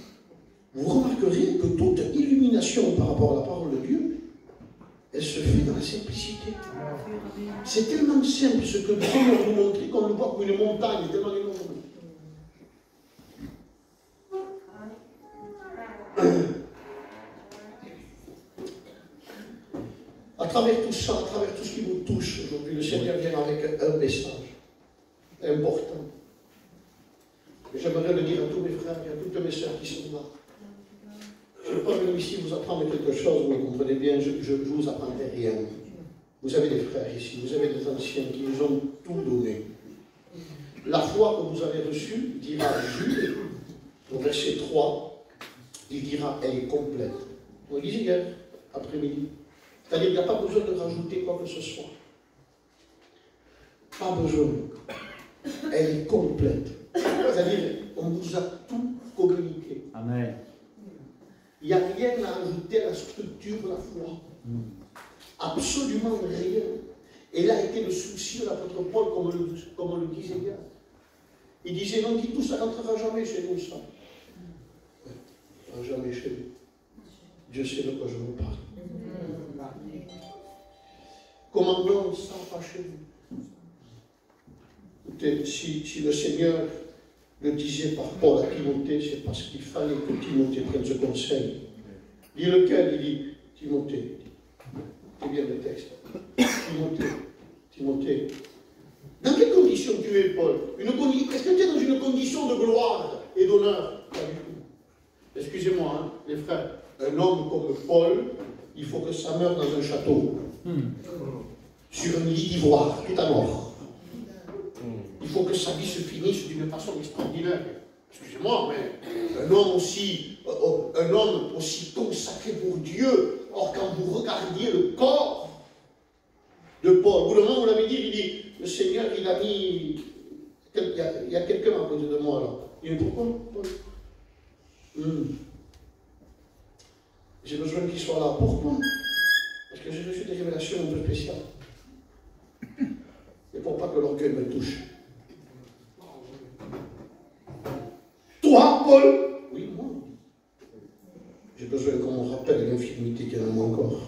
Vous remarquerez que toute illumination par rapport à la parole de Dieu, elle se fait dans la simplicité. C'est tellement simple ce que Dieu nous montre qu'on le voit comme une montagne, tellement énorme. À travers tout ça, à travers tout ce qui vous touche aujourd'hui, le Seigneur vient avec un message important. Et j'aimerais le dire à tous mes frères et à toutes mes sœurs qui sont là. Je ne veux pas venir ici vous apprendre quelque chose, vous me comprenez bien, je ne vous apprendrai rien. Vous avez des frères ici, vous avez des anciens qui nous ont tout donné. La foi que vous avez reçue, dira Jude, au verset 3, il dira, elle est complète. On le disait hier, après-midi. C'est-à-dire qu'il n'y a pas besoin de rajouter quoi que ce soit. Pas besoin. Elle est complète. C'est-à-dire, on vous a tout communiqué. Amen. Il n'y a rien à ajouter à la structure de la foi. Absolument rien. Et là a été le souci de l'apôtre Paul, comme on le disait hier. Il disait, non, dit tout, ça n'entrera jamais chez nous, ça. Jamais chez nous. Dieu sait de quoi je vous parle. Comment donc ça pas chez vous? Écoutez, si le Seigneur le disait par Paul à Timothée, c'est parce qu'il fallait que Timothée prenne ce conseil. Il dit lequel? Il dit Timothée. C'est bien le texte. Timothée. Dans quelles conditions tu es, Paul? Est-ce que tu es dans une condition de gloire et d'honneur? Pas du tout. Excusez-moi, hein, les frères. Un homme comme Paul, il faut que ça meure dans un château. Sur un lit d'ivoire, tout à mort. Il faut que sa vie se finisse d'une façon extraordinaire. Excusez-moi, mais un homme aussi consacré pour Dieu, or quand vous regardiez le corps de Paul, au bout d'un moment, vous l'avez dit, il dit, le Seigneur, il a mis, il y a quelqu'un à côté de moi là. Il dit, pourquoi, Paul? J'ai besoin qu'il soit là. Pourquoi? Parce que j'ai reçu des révélations un peu spéciales. Et pour pas que l'orgueil me touche. Toi, Paul? Oui, moi. J'ai besoin qu'on me rappelle l'infirmité qu'il y a dans mon corps.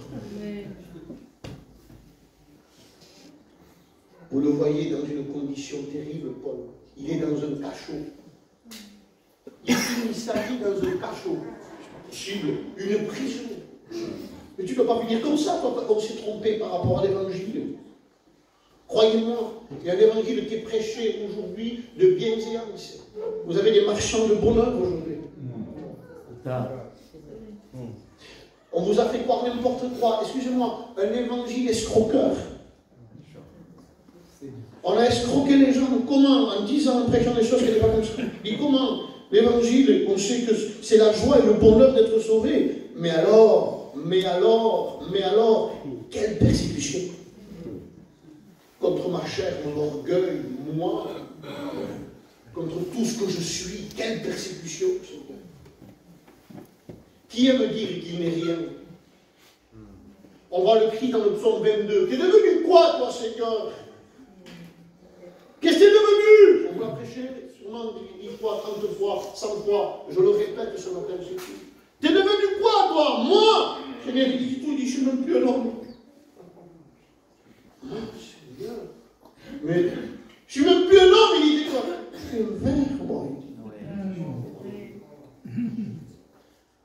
Vous le voyez dans une condition terrible, Paul. Il est dans un cachot. Il finit sa vie dans un cachot. C'est pas possible. Une prison. Mais tu ne peux pas finir comme ça, toi, on s'est trompé par rapport à l'évangile. Croyez-moi, il y a un évangile qui est prêché aujourd'hui de bienséance. Vous avez des marchands de bonheur aujourd'hui. On vous a fait croire n'importe quoi. Excusez-moi, un évangile escroqueur. On a escroqué les gens. Comment? En disant, en prêchant des choses qui n'étaient pas comme ça. Et comment? L'évangile, on sait que c'est la joie et le bonheur d'être sauvé. Mais alors, quelle persécution contre ma chair, mon orgueil, moi, contre tout ce que je suis, quelle persécution. Qui aime dire qu'il n'est rien? On voit le cri dans le psaume 22. T'es devenu quoi, toi, Seigneur? Qu'est-ce que t'es devenu? On vous l'a prêché sûrement 10 fois, 30 fois, 100 fois. Je le répète ce matin, c'est tout. T'es devenu quoi, toi? Moi? Seigneur, il dit tout, il dit, je ne suis même plus un homme. Ah, Seigneur. Mais, je suis même plus un homme, il dit quoi? Je suis un verre, moi. De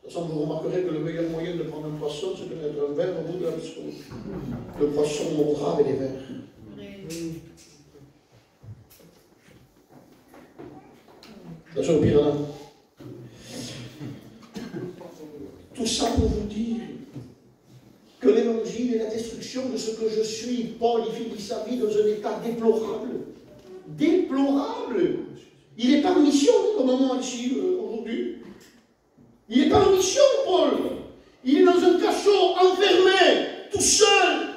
toute façon, vous remarquerez que le meilleur moyen de prendre un poisson, c'est de mettre un verre au bout de la maison. Le poisson mordra avec les vers. Attention au pire là. Tout ça pour vous dire que l'évangile est la destruction de ce que je suis. Paul, il finit sa vie dans un état déplorable. Déplorable. Il n'est pas en mission comme moi ici aujourd'hui. Il n'est pas en mission, Paul. Il est dans un cachot, enfermé, tout seul.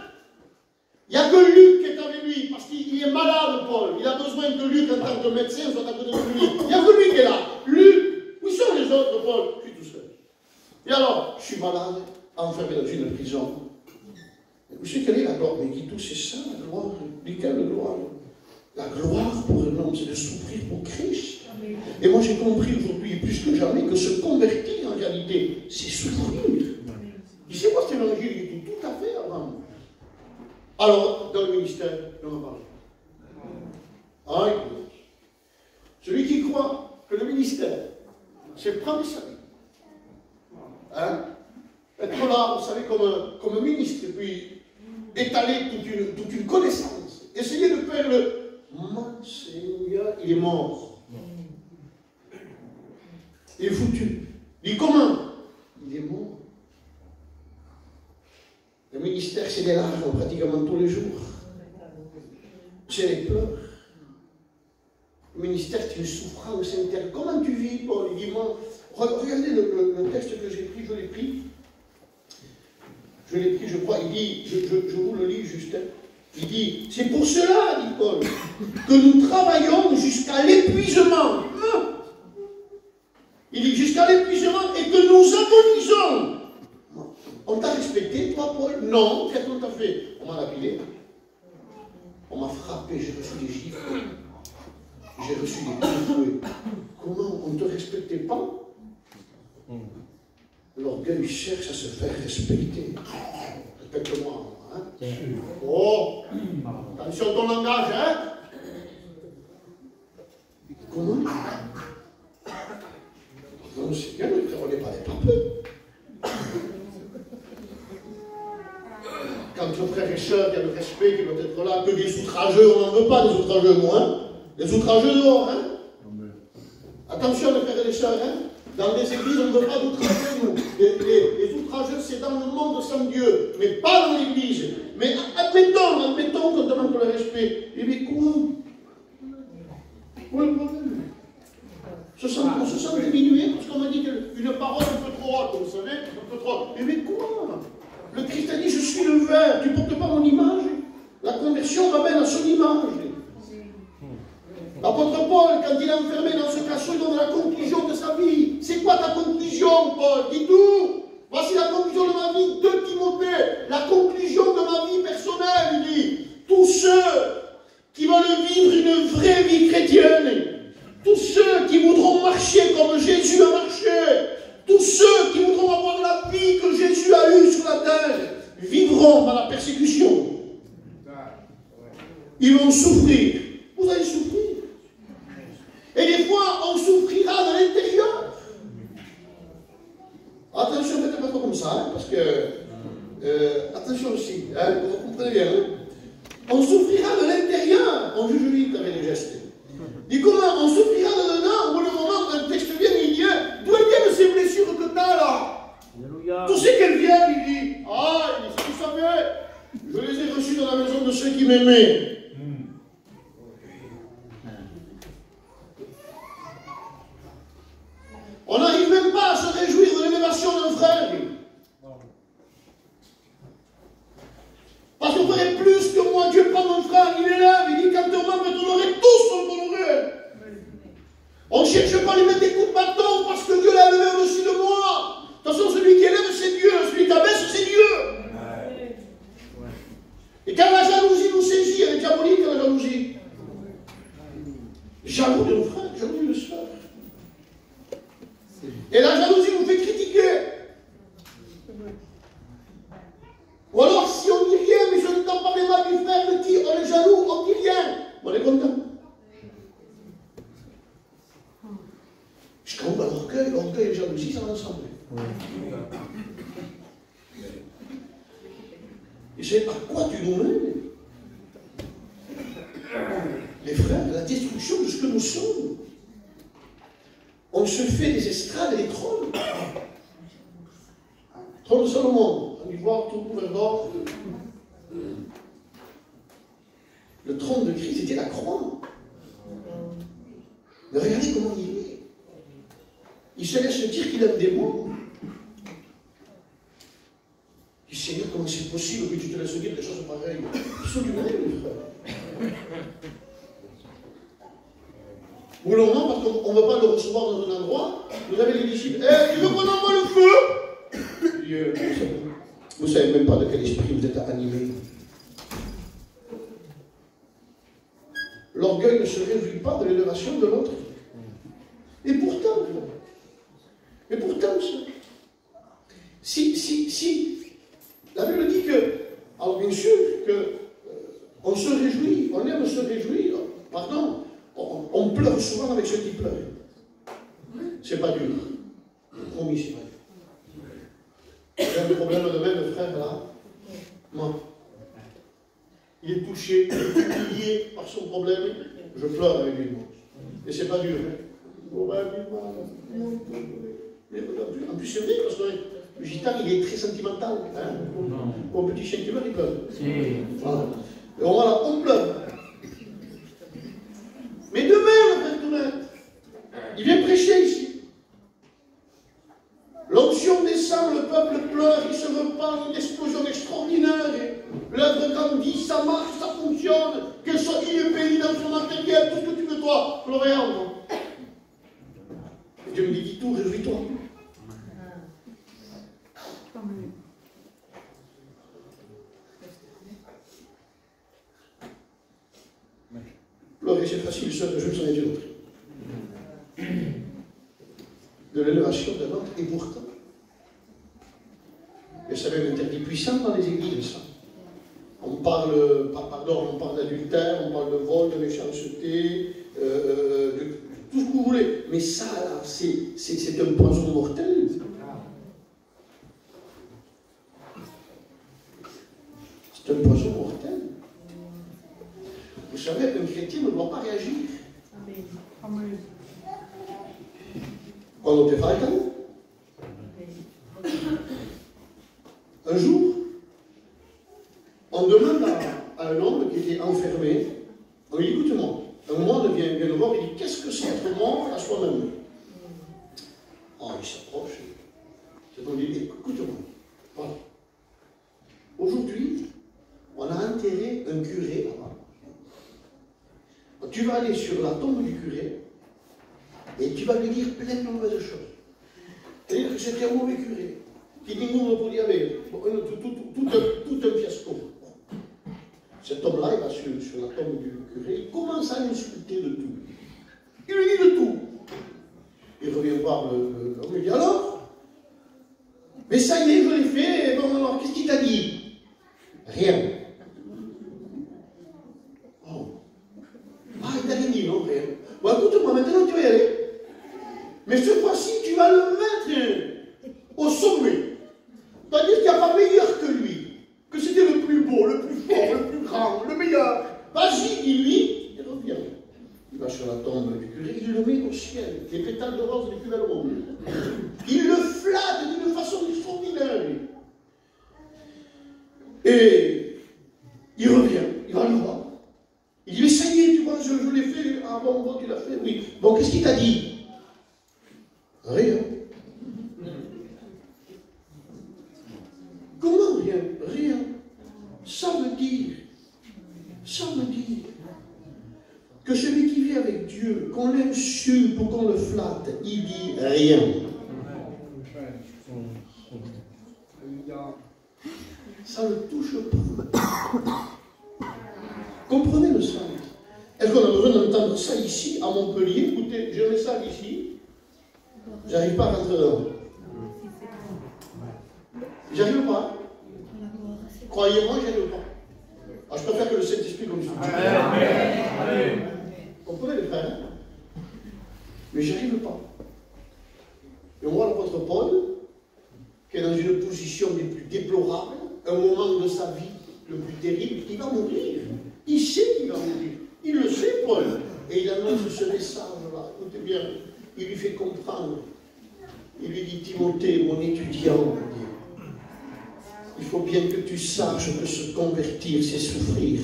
Il n'y a que Luc qui est avec lui, parce qu'il est malade, Paul. Il a besoin que Luc, en tant que médecin, soit à côté de lui. Il n'y a que lui qui est là. Luc, où sont les autres, Paul? Je suis tout seul. Et alors, je suis malade, enfermé dans une prison. Vous savez quelle est la gloire? Mais Guido, c'est ça, la gloire. Quelle gloire? La gloire pour un homme, c'est de souffrir pour Christ. Et moi, j'ai compris aujourd'hui, plus que jamais, que se convertir, en réalité, c'est souffrir. C'est quoi cet évangile? Il dit tout à fait avant. Alors, dans le ministère, on en parle. Ah, écoute. Celui qui croit que le ministère, c'est prendre sa vie. Hein? Être là, vous savez, comme ministre, et puis étaler toute une connaissance. Essayer de faire le mon Seigneur, il est mort. Il est foutu. Il dit comment? Il est mort. Le ministère, c'est des larmes pratiquement tous les jours. C'est les pleurs. Le ministère, c'est une souffrance interne. Comment tu vis, Paul? Il dit, moi, regardez le texte que j'ai pris, je l'ai pris. Je l'ai pris, je crois. Il dit, je vous le lis, Justin. Il dit, c'est pour cela, dit Paul, que nous travaillons jusqu'à l'épuisement. Il dit, jusqu'à l'épuisement et que nous agonisons. On t'a respecté, toi, Paul? Non, qu'est-ce qu'on t'a fait? On m'a lapidé. On m'a frappé, j'ai reçu des gifles. J'ai reçu des coups de fouet. Comment? On ne te respectait pas? L'orgueil cherche à se faire respecter. Respecte-moi. Hein? Oh! Attention à ton langage, hein? Comment? Non, c'est bien, mais frère, on n'est pas des papeux. Quand nos frères et sœurs, il y a le respect qui doit être là, que des outrageux, on n'en veut pas des outrageux, moi. Hein? Des outrageux dehors, hein? Attention les frères et les sœurs, hein? Dans les églises, on ne veut pas d'outrageux, nous. Les outrageux, c'est dans le monde sans Dieu, mais pas dans l'église. Mais admettons qu'on demande le respect. Et mais quoi? Où est le problème? On se sent diminué parce qu'on m'a dit qu'une parole un peu trop haute, vous savez, un peu trop. Et mais quoi? Le Christ a dit, je suis le verre, tu ne portes pas mon image. La conversion m'amène à son image. L'apôtre Paul, quand il est enfermé dans ce cachot, il donne la conclusion de sa vie. C'est quoi ta conclusion, Paul? Dis tout. Voici la conclusion de ma vie, 2 Timothée. La conclusion de ma vie personnelle, il dit. Tous ceux qui veulent vivre une vraie vie chrétienne, tous ceux qui voudront marcher comme Jésus a marché, tous ceux qui voudront avoir la vie que Jésus a eue sur la terre, vivront dans la persécution. Ils vont souffrir. Vous allez souffrir. Et des fois, on souffrira de l'intérieur. Attention, faites pas trop comme ça, hein, parce que... attention aussi, hein, vous comprenez bien. Hein. On souffrira de l'intérieur. On juge vite avec les gestes. Dis comment? On souffrira de dedans. Au moment où un texte vient, il dit, d'où viennent ces blessures que tu as là? Tout ce qu'elles viennent, il dit, ah, il dit, si vous savez, je les ai reçues dans la maison de ceux qui m'aimaient. On n'arrive même pas à se réjouir de l'élévation d'un frère. Parce qu'on ferait plus que moi. Dieu prend mon frère, il élève, il dit quand on m'a honoré, tous sont honorés. On ne cherche pas à lui mettre des coups de bâton parce que Dieu l'a élevé au-dessus de moi. De toute façon, celui qui élève, c'est Dieu. Celui qui abaisse, c'est Dieu. Et quand la jalousie nous saisit, elle est diabolique, la jalousie. Jaloux de nos frères, jaloux de nos soeurs. Et la jalousie nous fait critiquer. Ou alors, si on dit rien, mais je n'entends pas les mal du frère, on est jaloux, on dit rien. On est content. Je compte à l'orgueil et la jalousie, ça va ensemble. Et c'est à quoi tu nous mènes? Les frères, la destruction de ce que nous sommes. On se fait des estrades et des trônes. Trône de Salomon, en ivoire, tout couvert d'or. Le trône de Christ était la croix. Mais regardez comment il est. Il se laisse dire qu'il aime des mots. Il dit, Seigneur, comment c'est possible que tu te laisses dire des choses pareilles? Ils sont humains, les frères. Ou le moment, parce qu'on ne veut pas le recevoir dans un endroit, vous avez les disciples. Tu veux qu'on envoie le feu? Vous ne savez même pas de quel esprit vous êtes animé. L'orgueil ne se réjouit pas de l'élévation de l'autre. Et pourtant, si la Bible dit que, alors bien sûr, on se réjouit, on aime se réjouir, pardon, on pleure souvent avec ceux qui pleurent. C'est pas dur. Promis, c'est pas dur. J'ai un problème de même, le frère, là. Moi. Il est touché, il est humilié par son problème. Je pleure avec lui. Et c'est pas dur. Hein. En plus, c'est vrai, parce que le gitan, il est très sentimental. Hein. Pour un petit chien qui meurt, il pleure. Voilà. Et voilà, on pleure. Mais demain, le frère Tourette, il vient prêcher ici. L'onction descend, le peuple pleure, il se repent, une explosion extraordinaire. L'œuvre grandit, ça marche, ça fonctionne. Qu'il est béni dans son matériel, tout ce que tu veux, toi, Florian. Et Dieu me dit, dis tout, réjouis-toi. Pleurer, c'est facile, je me s'en ai dit l'autre. De l'élévation de l'autre, et pourtant. Et ça même interdit puissant dans les églises, ça. On parle d'adultère, on parle de vol, de méchanceté, de tout vous voulez. Mais ça, là, c'est un poison mortel. C'est un poison mortel. Vous savez, un chrétien ne doit pas réagir. Quand on te fait un jour, on demande à un homme qui était enfermé, on lui dit, écoute-moi, un moine vient le voir, il dit, qu'est-ce que c'est être mort à soi-même? Oh, il s'approche. On lui dit, écoute-moi, voilà. Aujourd'hui, on a enterré un curé là-bas. Tu vas aller sur la tombe du curé et tu vas lui dire plein de mauvaises choses. C'est-à-dire que c'était un mauvais curé, qui dit nous, on peut dire, tout un fiasco. Cet homme-là, il va sur la tombe du curé, il commence à l'insulter de tout. Il lui dit de tout. Il revient voir l'homme, il lui dit alors? Mais ça y est, je l'ai fait, et bon, alors, qu'est-ce qu'il t'a dit? Rien. Oh. Ah, il t'a rien dit, non, rien. Bon, écoute-moi, maintenant tu vas y aller. Mais cette fois-ci, tu vas le mettre au sommet. C'est-à-dire qu'il n'y a pas meilleur que lui. Que c'était le plus beau, le plus fort, le plus grand, le meilleur. Vas-y, dis-lui, et reviens. Il va sur la tombe du curé, il le met au ciel. Les pétales de rose les plus belles au monde. Il le flatte d'une façon extraordinaire. Et il revient, il va le voir. Il dit, mais ça y est, tu vois, je l'ai fait. Ah bon, tu l'as fait, oui. Bon, qu'est-ce qu'il t'a dit? Rien. Comment rien? Rien. Ça veut dire que celui qui vit avec Dieu, qu'on l'insulte ou qu'on le flatte, il dit rien. Ça ne touche pas. Comprenez le sens. Est-ce qu'on a besoin d'entendre ça ici, à Montpellier? Écoutez, je mets ça ici. J'arrive pas à rentrer dedans. J'arrive pas. Croyez-moi, j'arrive pas. Ah, je préfère que le Saint-Esprit comme ça. Vous comprenez les frères? Mais j'arrive pas. Et on voit l'apôtre Paul, qui est dans une position des plus déplorables, un moment de sa vie le plus terrible, il va mourir. Il sait qu'il va mourir. Il le sait, Paul. Et il annonce ce message-là. Écoutez bien, il lui fait comprendre. Il lui dit, Timothée, mon étudiant, il faut bien que tu saches que se convertir, c'est souffrir.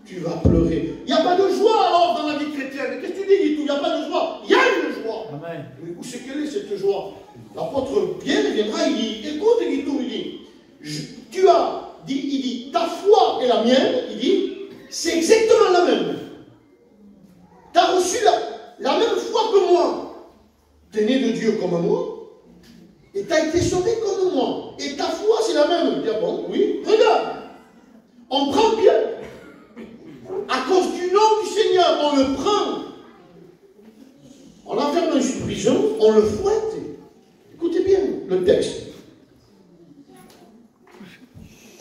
Tu vas pleurer. Il n'y a pas de joie alors dans la vie chrétienne. Qu'est-ce que tu dis, Guitou? Il n'y a pas de joie. Il y a une joie. Amen. Mais où c'est qu'elle est cette joie? L'apôtre Pierre viendra, il dit, écoute, Guitou, il dit, il dit, ta foi et la mienne, il dit, c'est exactement la même. Tu as reçu la même foi que moi. Tu es né de Dieu comme moi. Et tu as été sauvé comme moi. Et ta foi, c'est la même. Je dis, ah bon, oui. Regarde. On prend Pierre. À cause du nom du Seigneur, on le prend. On l'enferme dans une prison, on le fouette. Écoutez bien le texte.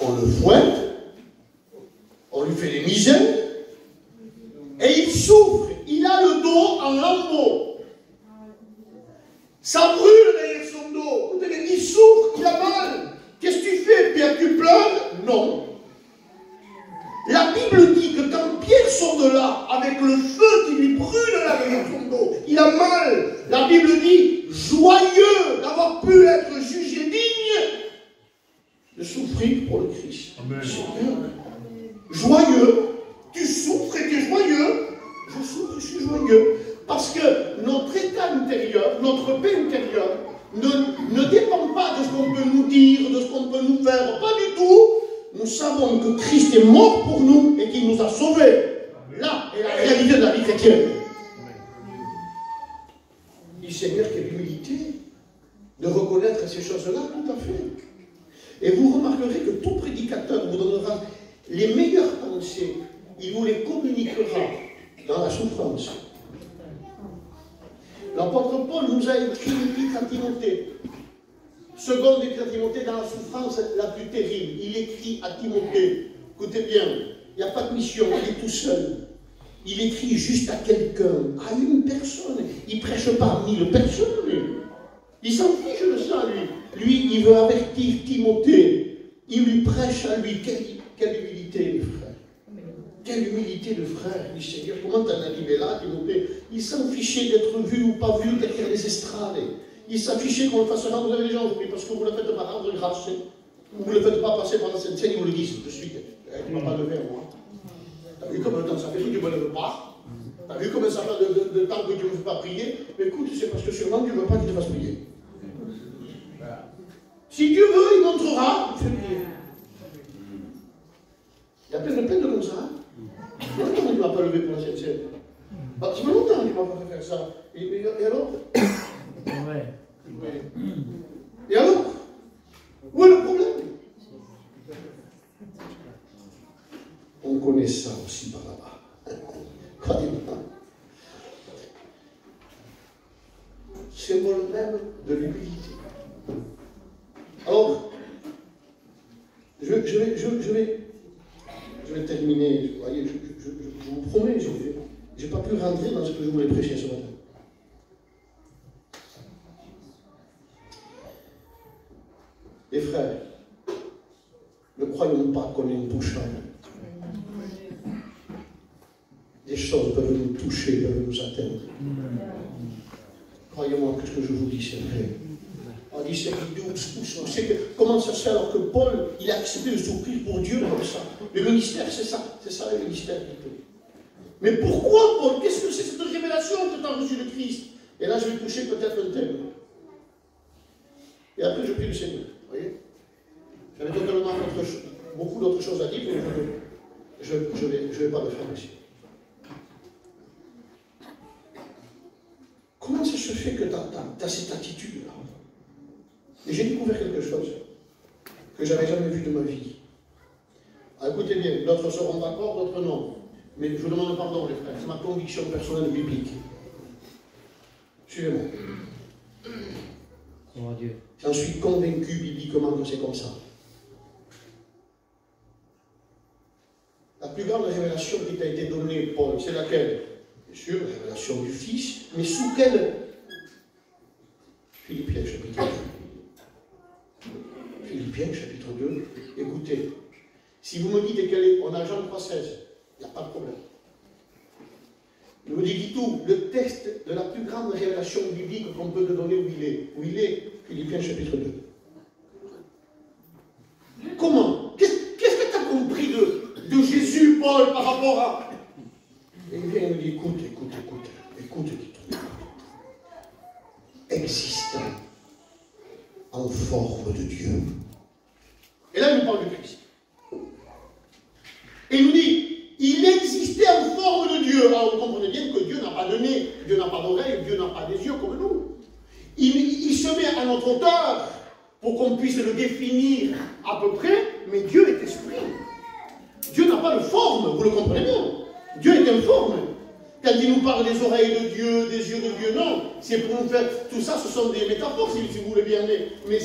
On le fouette. On lui fait des misères. Et il souffre. Il a le dos en lambeaux. Ça brûle derrière son dos. Écoutez bien, il souffre, il a mal. Qu'est-ce que tu fais, Pierre? Tu pleures? Non. La Bible dit que quand Pierre sort de là, avec le feu qui lui brûle là derrière son dos, il a mal. La Bible dit, joyeux d'avoir pu être jugé digne de souffrir pour le Christ. Amen. Joyeux, tu souffres et tu es joyeux. Je souffre, je suis joyeux. Parce que notre état intérieur, notre paix intérieure, ne dépend pas de ce qu'on peut nous dire, de ce qu'on peut nous faire. Pas du tout. Nous savons que Christ est mort pour nous et qu'il nous a sauvés. Là est la réalité de la vie chrétienne. Il Seigneur, quelle humilité de reconnaître ces choses-là, tout à fait. Et vous remarquerez que tout prédicateur vous donnera les meilleures pensées. Il vous les communiquera dans la souffrance. L'apôtre Paul nous a écrit une épître à Timothée. Seconde épître à Timothée dans la souffrance la plus terrible. Il écrit à Timothée, écoutez bien, il n'y a pas de mission, il est tout seul. il écrit juste à quelqu'un, à une personne. Il ne prêche pas à 1000 personnes. Il s'en fiche de ça, lui. Lui, il veut avertir Timothée. Il lui prêche à lui. Quelle humilité, les frères. Quelle humilité de frère. Il dit, Seigneur, comment t'en es arrivé là, Timothée? Il s'en fichait d'être vu ou pas vu derrière les estrades. Il s'affichait qu'on le fasse rendre les gens aujourd'hui, parce que vous ne le faites pas rendre grâce. Vous ne le faites pas passer pendant cette scène, ils vous le disent de suite. Tu ne vas pas lever, moi. T'as vu combien de temps ça fait que tu ne me lèves pas? T'as vu combien ça fait de temps que tu ne me fais pas prier? Mais écoute, c'est parce que sûrement tu ne veux pas qu'il te fasse prier. Si Dieu veut, il montrera. Il y a plein de comme ça. Il y a longtemps que tu ne m'as pas levé pour la scène. Ça fait longtemps que tu ne m'as pas fait faire ça. Et alors? Ouais. Et alors? Où est le problème? On connaît ça aussi par là-bas. Croyez-moi. Symbole même de l'humilité. Alors, je vais terminer. Vous voyez, je vous promets, je n'ai pas pu rentrer dans ce que je voulais prêcher ce matin. Les frères, ne croyons pas qu'on est une touche. Des choses peuvent nous toucher, peuvent nous atteindre. Croyez-moi que ce que je vous dis, c'est vrai. On dit, comment ça se fait alors que Paul, il a accepté de souffrir pour Dieu comme ça? Le ministère, c'est ça le ministère. Mais pourquoi, Paul? Qu'est-ce que c'est cette révélation que tu as reçue de Christ? Et là, je vais toucher peut-être un thème. Et après, je prie le Seigneur. Vous voyez? J'avais totalement beaucoup d'autres choses à dire, mais je ne vais pas le faire ici. Comment ça se fait que tu as cette attitude-là? Et j'ai découvert quelque chose que je n'avais jamais vu de ma vie. Ah, écoutez bien, d'autres seront d'accord, d'autres non. Mais je vous demande pardon, les frères, c'est ma conviction personnelle biblique. Suivez-moi. Oh Dieu. J'en suis convaincu bibliquement que c'est comme ça. La plus grande révélation qui t'a été donnée, Paul, c'est laquelle? Bien sûr, la révélation du Fils, mais sous quelle? Philippiens chapitre 2. Philippiens chapitre 2. Écoutez, si vous me dites qu'elle est, on a Jean 3,16, il n'y a pas de problème. Je vous dis tout, le test de la plus grande révélation biblique qu'on peut te donner où il est. Où il est, Philippiens chapitre 2. Comment? Qu'est-ce que tu as compris de Jésus, Paul, par rapport à... Et il vient et me dit, écoute, dit-on. Existant en forme de Dieu. Et là, il nous parle de Christ. Et il nous dit, il existait en forme de Dieu. Alors, vous comprenez bien que Dieu n'a pas de nez, Dieu n'a pas d'oreille, Dieu n'a pas des yeux comme nous. Il se met à notre hauteur pour qu'on puisse le définir à peu près, mais Dieu est esprit. Dieu n'a pas de forme, vous le comprenez bien. Dieu est informe. Quand il nous parle des oreilles de Dieu, des yeux de Dieu, non. C'est pour nous faire... Tout ça, ce sont des métaphores, si vous voulez bien. Mais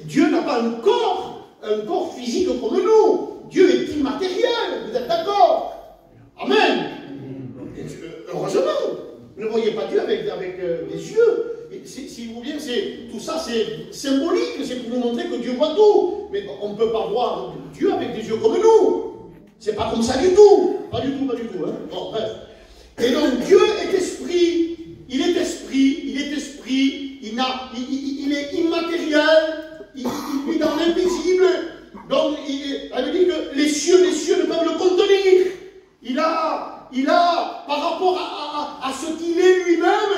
Dieu n'a pas un corps physique comme nous. Dieu est immatériel. Vous êtes d'accord? Amen. Heureusement. Ne voyez pas Dieu avec des yeux. Si vous voulez, tout ça, c'est symbolique. C'est pour nous montrer que Dieu voit tout. Mais on ne peut pas voir Dieu avec des yeux comme nous. C'est pas comme ça du tout. Pas du tout. Hein. Bon, bref. Et donc Dieu est esprit, il est esprit, il est immatériel, il est dans l'invisible. Donc elle veut dire que les cieux ne peuvent le contenir. Il a par rapport à ce qu'il est lui-même,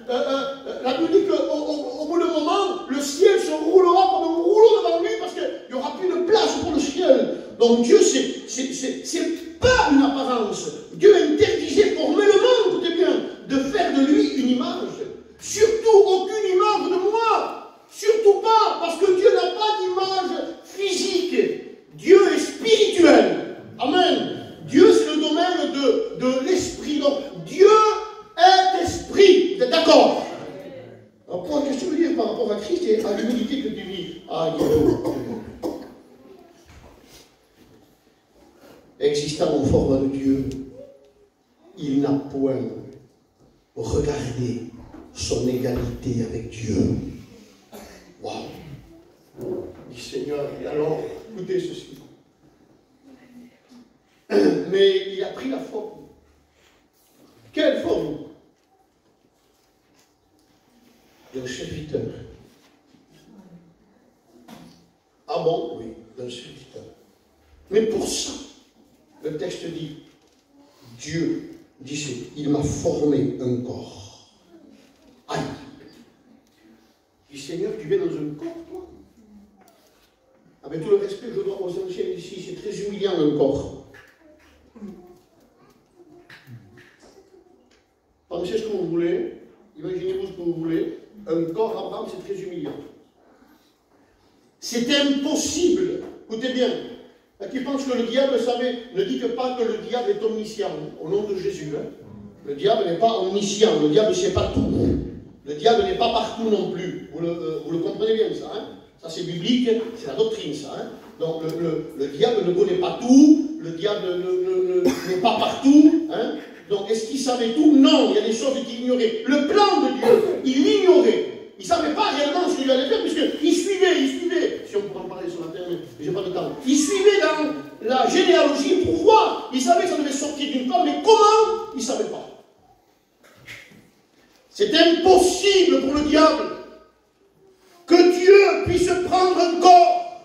la Bible dit qu'au bout d'un moment, le ciel se roulera comme un rouleau devant lui parce qu'il n'y aura plus de place pour le ciel. Donc Dieu, c'est pas une apparence. Dieu interdisait formellement, écoutez bien, de faire de lui une image. Surtout aucune image de moi. Surtout pas, parce que Dieu n'a pas d'image physique. Dieu est spirituel. Amen. Dieu, c'est le domaine de l'esprit. Donc, Dieu est esprit. Vous êtes d'accord? Alors, qu'est-ce que tu veux dire par rapport à Christ et à l'humilité que tu vis? Ah, Dieu. Existant en forme de Dieu, il n'a point regarder son égalité avec Dieu. Waouh! Dit Seigneur, et alors, écoutez ceci. Mais il a pris la forme. Quelle forme? D'un serviteur. Ah bon? Oui, d'un serviteur. Mais pour ça, le texte dit, Dieu disait, il m'a formé un corps. Aïe! Il dit, Seigneur, tu viens dans un corps, toi? Avec tout le respect que je dois aux anciens ici, c'est très humiliant un corps. Pensez ce que vous voulez, imaginez-vous ce que vous voulez, un corps à Abraham, c'est très humiliant. C'est impossible, écoutez bien, qui pense que le diable savait, ne dites pas que le diable est omniscient, au nom de Jésus. Hein. Le diable n'est pas omniscient, le diable ne sait pas tout. Le diable n'est pas partout non plus, vous le comprenez bien ça. Hein. Ça c'est biblique, c'est la doctrine ça. Hein. Donc le diable ne connaît pas tout, le diable n'est pas partout. Hein. Donc est-ce qu'il savait tout? Non, il y a des choses qu'il ignorait. Le plan de Dieu, il l'ignorait. Il ne savait pas réellement ce qu'il allait faire, puisqu'il suivait, si on peut en parler sur la terre, mais je n'ai pas de temps. Il suivait dans la généalogie pour voir. Il savait que ça devait sortir d'une femme, mais comment? Il ne savait pas. C'est impossible pour le diable que Dieu puisse prendre un corps.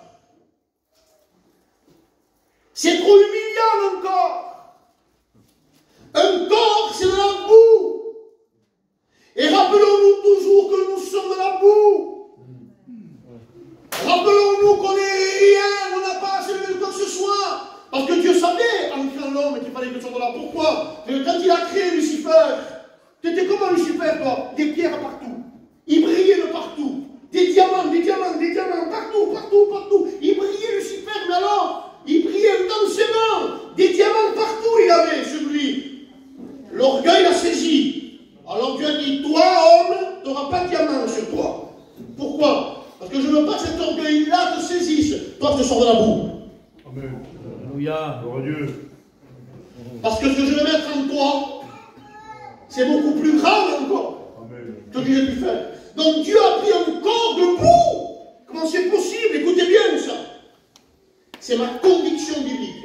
C'est trop humiliant un corps. Un corps, c'est de la boue. Et rappelons-nous toujours que nous sommes de la boue. Rappelons-nous qu'on n'est rien, on n'a pas assez de quoi que ce soit. Parce que Dieu savait, en créant l'homme, qu'il fallait que ce soit de là. Pourquoi? Quand il a créé Lucifer, tu étais comment Lucifer, toi? Des pierres partout. Il brillait de partout. Des diamants, partout. Il brillait Lucifer, mais alors, il brillait intensément. Des diamants partout, il avait sur lui. L'orgueil l'a saisi. Alors Dieu a dit, toi, homme, tu n'auras pas de diamant sur toi. Pourquoi? Parce que je ne veux pas que cet orgueil-là te saisisse. Toi, tu te sors de la boue. Amen. Alléluia. Gloire à Dieu. Parce que ce que je vais mettre en toi, c'est beaucoup plus grave encore. Amen. Que ce que j'ai pu faire. Donc Dieu a pris un corps de boue. Comment c'est possible? Écoutez bien ça. C'est ma conviction biblique.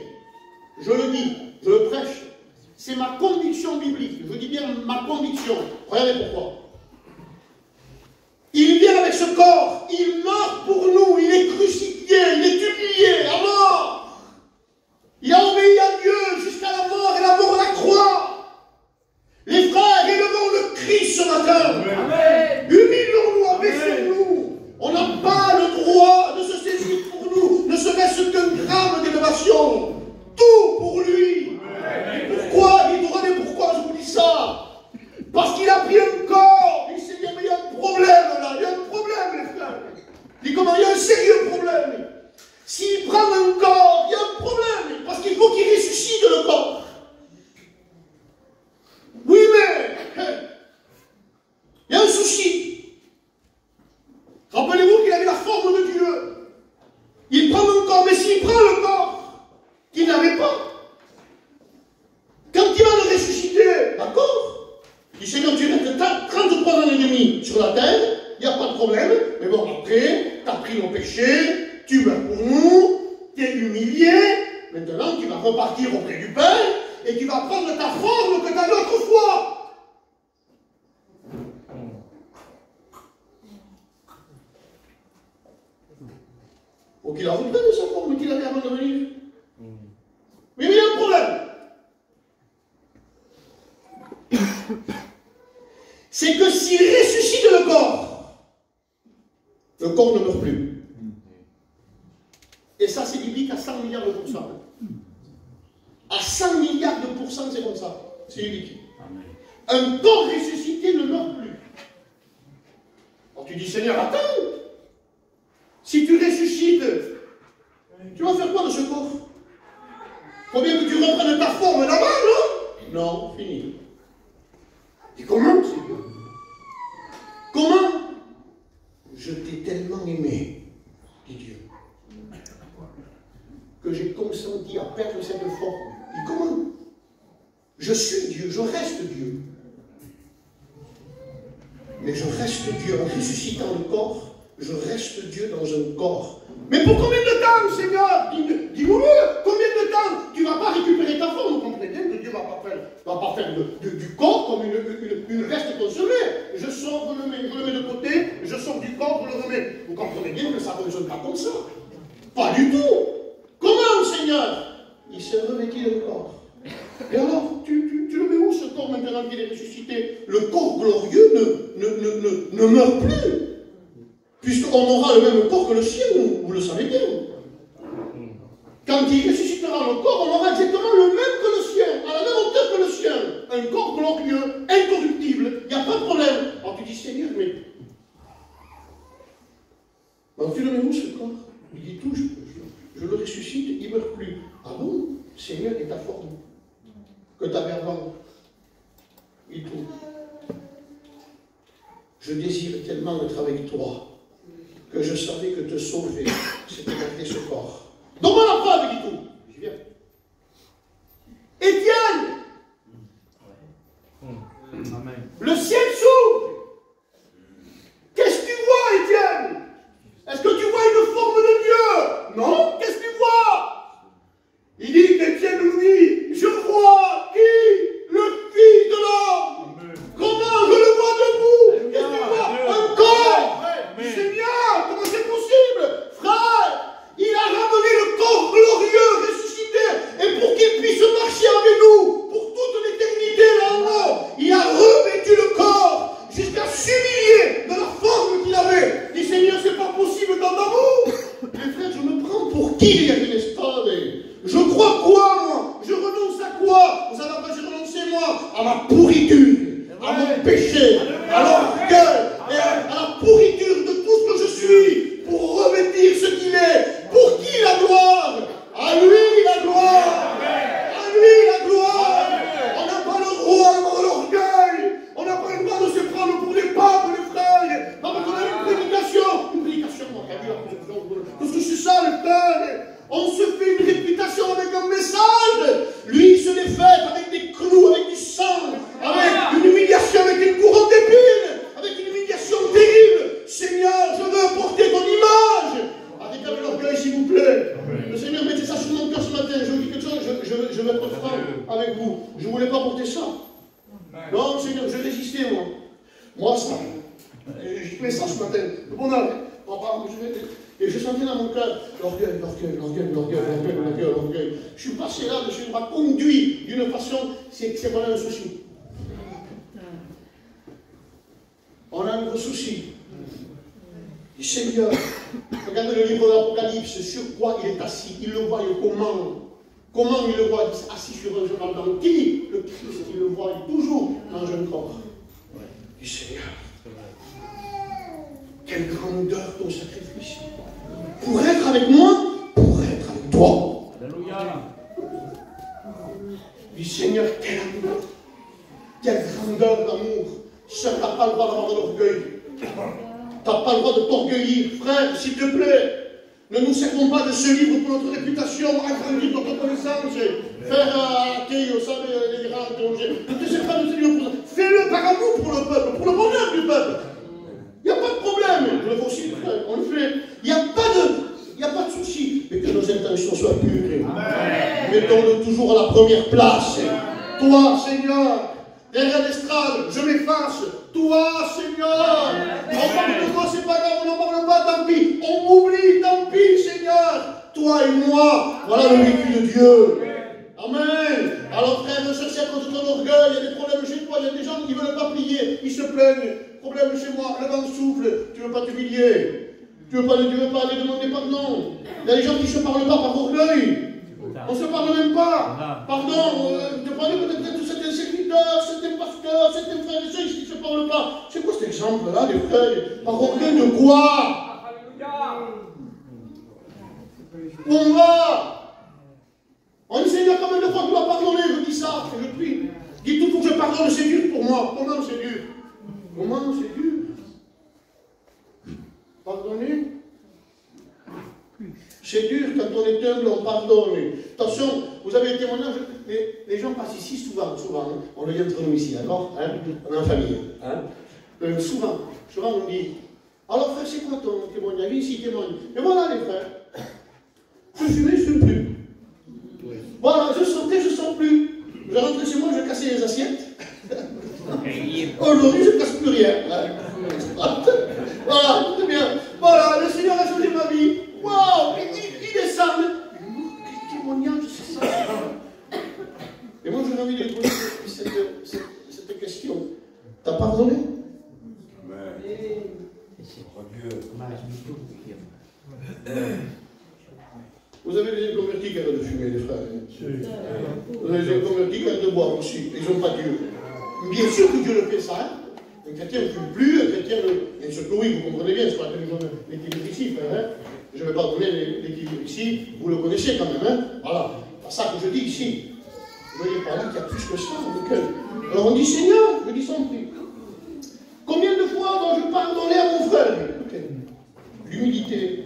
Je le dis, je le prêche. C'est ma conviction biblique. Je dis bien ma conviction. Regardez pourquoi. Il vient avec ce corps. Il meurt pour nous. Il est crucifié. Il est humilié à mort. Il a obéi à Dieu jusqu'à la mort et la mort à la croix. Les frères, élevons le Christ ce matin. Amen. Humilions-nous, abaissons-nous. On n'a pas le droit de se saisir pour nous, ne serait-ce qu'un gramme d'élévation. Tout pour lui. Pourquoi? Pourquoi je vous dis ça? Parce qu'il a pris un corps. Il s'est dit, mais il y a un problème là. Il y a un problème, les frères. Il dit comment? Il y a un sérieux problème. S'il prend un corps, il y a un problème. Parce qu'il faut qu'il ressuscite le corps. Oui, mais il y a un souci. Rappelez-vous qu'il avait la forme de Dieu. Il prend un corps, mais s'il prend le corps qu'il n'avait pas, quand il va le ressusciter, d'accord? Il dit, Seigneur, tu restes 33 ans et demi sur la terre, il n'y a pas de problème, mais bon, après, tu as pris nos péchés, tu meurs pour nous, tu es humilié, maintenant tu vas repartir auprès du Père, et tu vas prendre ta forme que tu as l'autre fois. Faut qu'il a reprenne sa forme qu'il avait avant de venir. Mais il y a un problème. C'est que s'il ressuscite le corps ne meurt plus. Et ça, c'est biblique à 100 milliards de pourcents. À 100 milliards de pourcents, c'est comme ça. C'est biblique. Un corps ressuscité ne meurt plus. Alors tu dis, Seigneur, attends. Si tu ressuscites, tu vas faire quoi de ce corps? Il faut bien que tu reprennes ta forme là-bas, non? Non, fini. Et comment? Comment? Je t'ai tellement aimé, dit Dieu, que j'ai consenti à perdre cette forme. Et comment? Je suis Dieu, je reste Dieu. Mais je reste Dieu en ressuscitant le corps, je reste Dieu dans un corps. Mais pour combien de temps, Seigneur? Dis-nous-le, combien de temps? Tu ne vas pas récupérer ta forme, vous comprenez bien que Dieu ne va pas faire du corps comme une veste consommée. Je sors, je le mets de côté, je sors du corps, je le remets. Vous comprenez bien que ça ne fonctionne pas comme ça. Pas du tout. Comment, Seigneur? Il s'est revêtu le corps. Et alors, tu le mets où ce corps maintenant qu'il est ressuscité? Le corps glorieux ne meurt plus. Puisqu'on aura le même corps que le sien, vous le savez bien. Quand il ressuscitera le corps, on aura exactement le même que le sien, à la même hauteur que le sien. Un corps glorieux, incorruptible, il n'y a pas de problème. Alors tu dis, Seigneur, mais... Alors tu le mets où ce corps? Il dit tout, je le ressuscite, il ne meurt plus. Ah bon? Seigneur, et ta forme que tu avais avant, il tout. Je désire tellement être avec toi que je savais que te sauver, c'était garder ce corps. Donne-moi la preuve, dit tout. Je viens. Étienne, le ciel s'ouvre. Qu'est-ce que tu vois, Étienne? Est-ce que tu vois une forme de Dieu? Non. Qu'est-ce que tu vois? Il dit qu'Étienne, lui, je vois qui? Le Fils de l'homme. Comment je le vois debout? Qu'est-ce que tu vois? Un corps. Seigneur, comment c'est possible? Frère, il a ramené le corps glorieux, ressuscité, et pour qu'il puisse marcher avec nous, pour toute l'éternité là-haut, il a revêtu le corps, jusqu'à s'humilier de la forme qu'il avait. Il dit, Seigneur, c'est pas possible dans l'amour. Mais frère, je me prends pour qui il y a une histoire? Je crois quoi, moi? Je renonce à quoi? Vous savez à quoi j'ai renoncé, moi? À ma pourriture, à mon péché, à l'orgueil, et à la pourriture de tout ce que je suis, pour revêtir ce qu'il est. Pour qui la gloire? À lui la gloire! À lui la gloire! On n'a pas le droit d'avoir l'orgueil! On n'a pas le droit de se prendre pour des papes, les frères! Parce qu'on a une prédication, moi, qui a vu la prédication, parce que c'est ça, les frères! On se fait une réputation avec un message. Lui, il se l'est fait avec des clous, avec du sang, avec une humiliation, avec une couronne d'épines, avec une humiliation terrible. Seigneur, je veux porter ton image. Arrêtez avec l'orgueil, s'il vous plaît. Le Seigneur, mettez ça sur mon cœur ce matin. Je vous dis quelque chose, je vais être franc avec vous. Je ne voulais pas porter ça. Non, Seigneur, je résistais, moi. Moi, ça. J'ai fait ça ce matin. Le bon âge. Et je sentais dans mon cœur l'orgueil. Je suis passé là, le Seigneur m'a conduit d'une façon, c'est voilà un souci. On a un gros souci. Et Seigneur, regardez le livre de l'Apocalypse, sur quoi il est assis, il le voit, comment? Comment il le voit? Il est assis sur un cheval dans qui? Le Christ, il le voit, il est toujours dans un corps. Du Seigneur. Quelle grandeur ton sacrifice. Pour être avec moi, pour être avec toi. Alléluia. Du Seigneur, quel amour. Quelle grandeur d'amour. Sœur, tu n'as pas le droit d'avoir de l'orgueil. Tu n'as pas le droit de t'orgueillir. Frère, s'il te plaît, ne nous servons pas de ce livre pour notre réputation, agrandir notre connaissance, faire accueil, vous savez, les grands congés. Ne te sers pas de ce livre pour ça. Fais-le par amour pour le peuple, pour le bonheur du peuple. Il n'y a pas de problème. Je le fais aussi, frère, on le fait. Il n'y a pas de souci. Mais que nos intentions soient pures. Mettons-le toujours à la première place. Toi, Seigneur, derrière l'estrade, je m'efface. Toi, Seigneur, on parle de toi, c'est pas grave, on n'en parle pas, tant pis. On m'oublie, tant pis, Seigneur. Toi et moi, voilà le vécu de Dieu. Amen. Alors, frère, ne cherche à cause de ton orgueil, il y a des problèmes chez toi, il y a des gens qui ne veulent pas prier, ils se plaignent. Problème chez moi, le vent souffle, tu ne veux pas t'humilier. Tu ne veux pas aller demander pardon. Il y a des gens qui ne se parlent pas par orgueil. On ne se parle même pas. Pardon, de parler peut-être de certains serviteurs, certains pasteurs, certains frères et sœurs qui ne se parlent pas. C'est quoi cet exemple-là, les frères? Par orgueil de quoi? Où on va? On dit, Seigneur, combien de fois tu dois pardonner? Je dis ça, je prie. Dis tout pour que je pardonne, c'est dur pour moi. Comment c'est dur? Comment c'est dur? Pardonner? C'est dur quand on est humble, on pardonne. Attention, vous avez un témoignage, les gens passent ici souvent, on le dit entre nous ici, d'accord, hein, on est en famille. Hein. Souvent, on dit, alors frère, c'est quoi ton témoignage? Ici, témoigne. Et voilà les frères, je fumais, je ne fume plus. Voilà, je sortais, je ne sors plus. Je rentrais chez moi, je cassais les assiettes. Aujourd'hui, je ne casse plus rien. Voilà, c'est bien. Voilà, le Seigneur a changé ma vie. Waouh, il descend. Quel témoignage, c'est ça. Et moi, j'ai envie de poser cette question. T'as pardonné? Vous avez des convertis qui arrêtent de fumer, les frères. Vous avez des convertis qui arrêtent de boire aussi. Ils n'ont pas Dieu. Bien sûr que Dieu le fait ça. Hein. Un chrétien ne fume plus, un chrétien ne... Bien sûr que oui, vous comprenez bien, c'est pas l'équilibre ici, frère. Hein. Je ne vais pas donner l'équilibre ici, vous le connaissez quand même. Hein. Voilà, c'est ça que je dis ici. Vous voyez par là qu'il y a plus que ça. Donc, alors on dit Seigneur, je dis sans prix. Combien de fois dois-je pardonner à mon frère? Okay. L'humilité.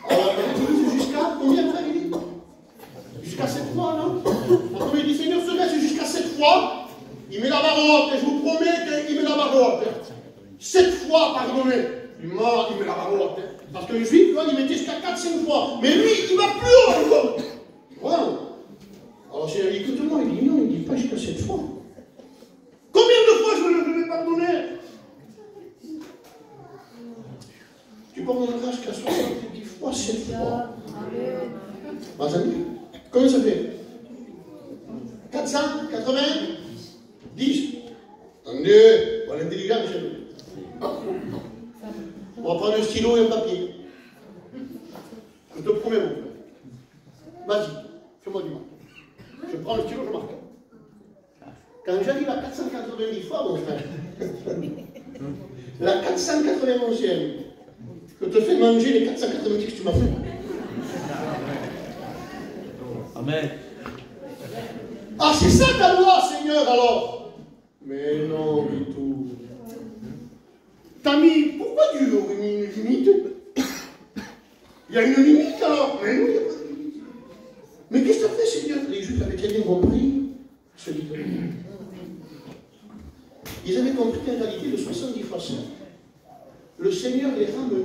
Alors, c'est jusqu'à combien, frère, il dit? Jusqu'à 7 fois, non? Quand il dit Seigneur, ce gars, c'est jusqu'à 7 fois. Il met la barre haute, et je vous promets qu'il met la barre haute. 7 fois pardonner. Il met la barre haute. Parce que le juif, il mettait jusqu'à 4-5 fois. Mais lui, il va plus haut encore. Voilà. Alors, j'ai dit, écoute-moi, il dit non, il ne dit pas jusqu'à 7 fois. Combien de fois je vais pardonner? Tu pardonneras jusqu'à 70 fois, 7 fois. Combien ça fait? 490? Attendez, on est intelligent chez nous. On va prendre un stylo et un papier. Je te promets, mon frère. Vas-y, fais-moi du mal. Je prends le stylo, je marque. Quand j'arrive à 490 fois, mon frère, la 491e, je te fais manger les 490 que tu m'as fait. Amen. Ah, c'est ça ta loi, Seigneur, alors? Mais non, du tout. T'as mis... Pourquoi Dieu aurait mis une limite? Il y a une limite, alors? Mais non, il n'y a pas de limite. Mais qu'est-ce que tu as fait, Seigneur? Les Juifs avaient très bien compris ce livre. Ils avaient compris qu'en réalité, de 70 fois 7, le Seigneur les ramenait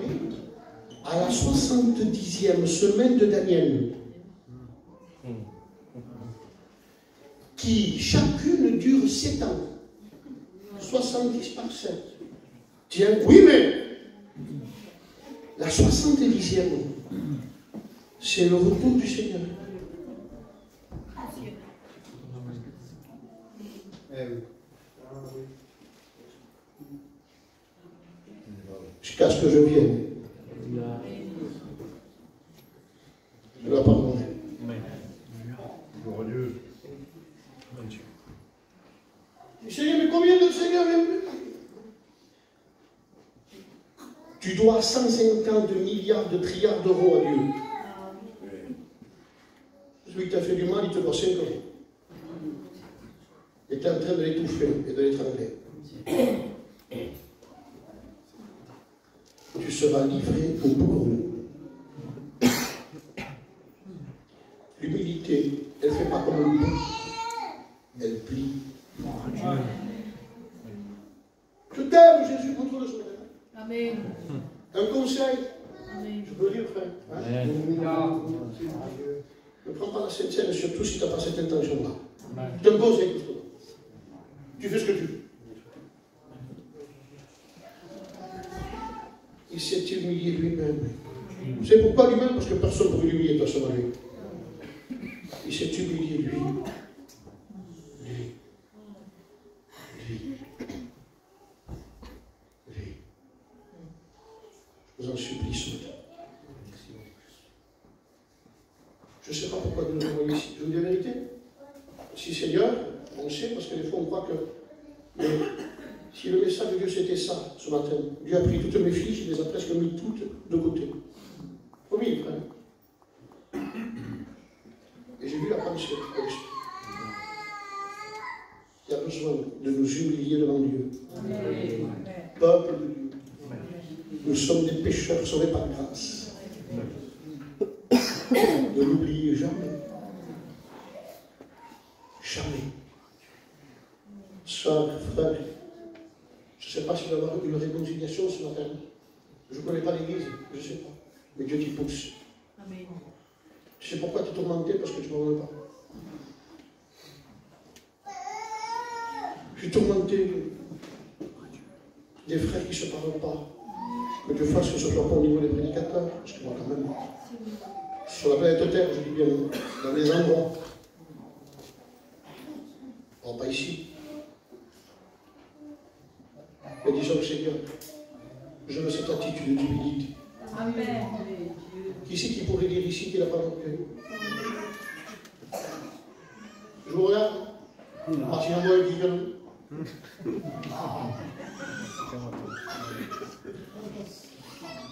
à la 70e semaine de Daniel, qui chacune dure 7 ans. 70 par 7. Tiens, oui, mais la 70e, c'est le retour du Seigneur. Jusqu'à ce que je vienne. Je dois pardonner. Gloire à Dieu. Seigneur, mais combien de Seigneur? Tu dois 150 milliards de trilliards d'euros à Dieu. Celui qui t'a fait du mal, il te doit 5 ans. Et tu es en train de l'étouffer et de l'étrangler. Tu seras livré au bourreau. L'humilité, elle ne fait pas comme un loup. Elle plie. Je t'aime, Jésus, contre le soleil. Amen. Un conseil. Amen. Je peux dire, frère. Hein? Ne prends pas la Sainte Seine, surtout si tu n'as pas cette intention-là. Je te pose quelque chose. Tu fais ce que tu veux. Il s'est humilié lui-même. Vous savez pourquoi lui-même? Parce que personne ne pouvait l'humilier, personne n'a vu. Il s'est humilié lui. Je vous en supplie ce matin. Je ne sais pas pourquoi nous nous voyons ici. Je vous dis la vérité. Si Seigneur, on le sait, parce que des fois on croit que... Mais si le message de Dieu c'était ça, ce matin, Dieu a pris toutes mes fiches, il les a presque mis toutes de côté. Promis, frère. Et j'ai vu la pensée. Il y a besoin de nous humilier devant Dieu. Amen. Peuple de Dieu. Nous sommes des pécheurs sauvés par grâce. Ne l'oubliez jamais. Chers frères, je ne sais pas s'il va y avoir une réconciliation ce matin. Je ne connais pas l'église, je ne sais pas. Mais Dieu t'y pousse. Amen. Tu sais pourquoi tu es tourmenté? Parce que tu ne pardonnes pas. Je suis tourmenté des frères qui ne se pardonnent pas. Que Dieu fasse que ce ne soit pas au niveau des prédicateurs. Parce que moi, quand même, sur la planète Terre, je dis bien, dans les endroits. Bon, pas ici. Mais disons, Seigneur, je veux cette attitude d'humilité. Amen. Qui c'est qui pourrait dire ici qu'il n'a pas d'orgueil? Je vous regarde. Ah, si on voit qui vient.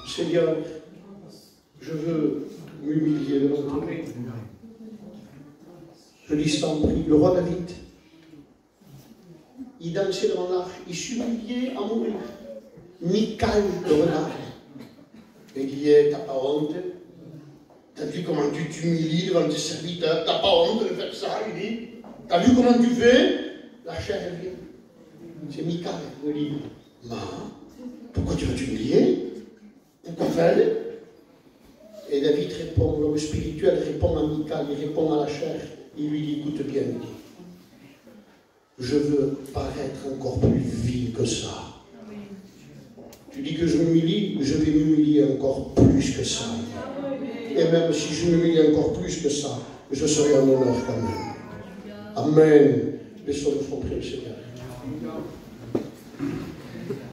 Seigneur, je veux m'humilier devant toi. Je dis sans prix, le roi David, il dansait devant l'arche, il s'humiliait à mourir. Michal le regarde. Il dit, t'as pas honte? T'as vu comment tu t'humilies devant tes serviteurs? T'as pas honte de faire ça? Il dit, t'as vu comment tu fais? La chair, elle vient. C'est Michal, le livre. Pourquoi tu veux t'humilier? Pourquoi faire? Et David répond, l'homme spirituel répond à Michal, il répond à la chair. Il lui dit, écoute bien, il dit, je veux paraître encore plus vil que ça. Tu dis que je m'humilie, je vais m'humilier encore plus que ça. Et même si je m'humilie encore plus que ça, je serai en honneur quand même. Amen. Laissons-nous prier le Seigneur.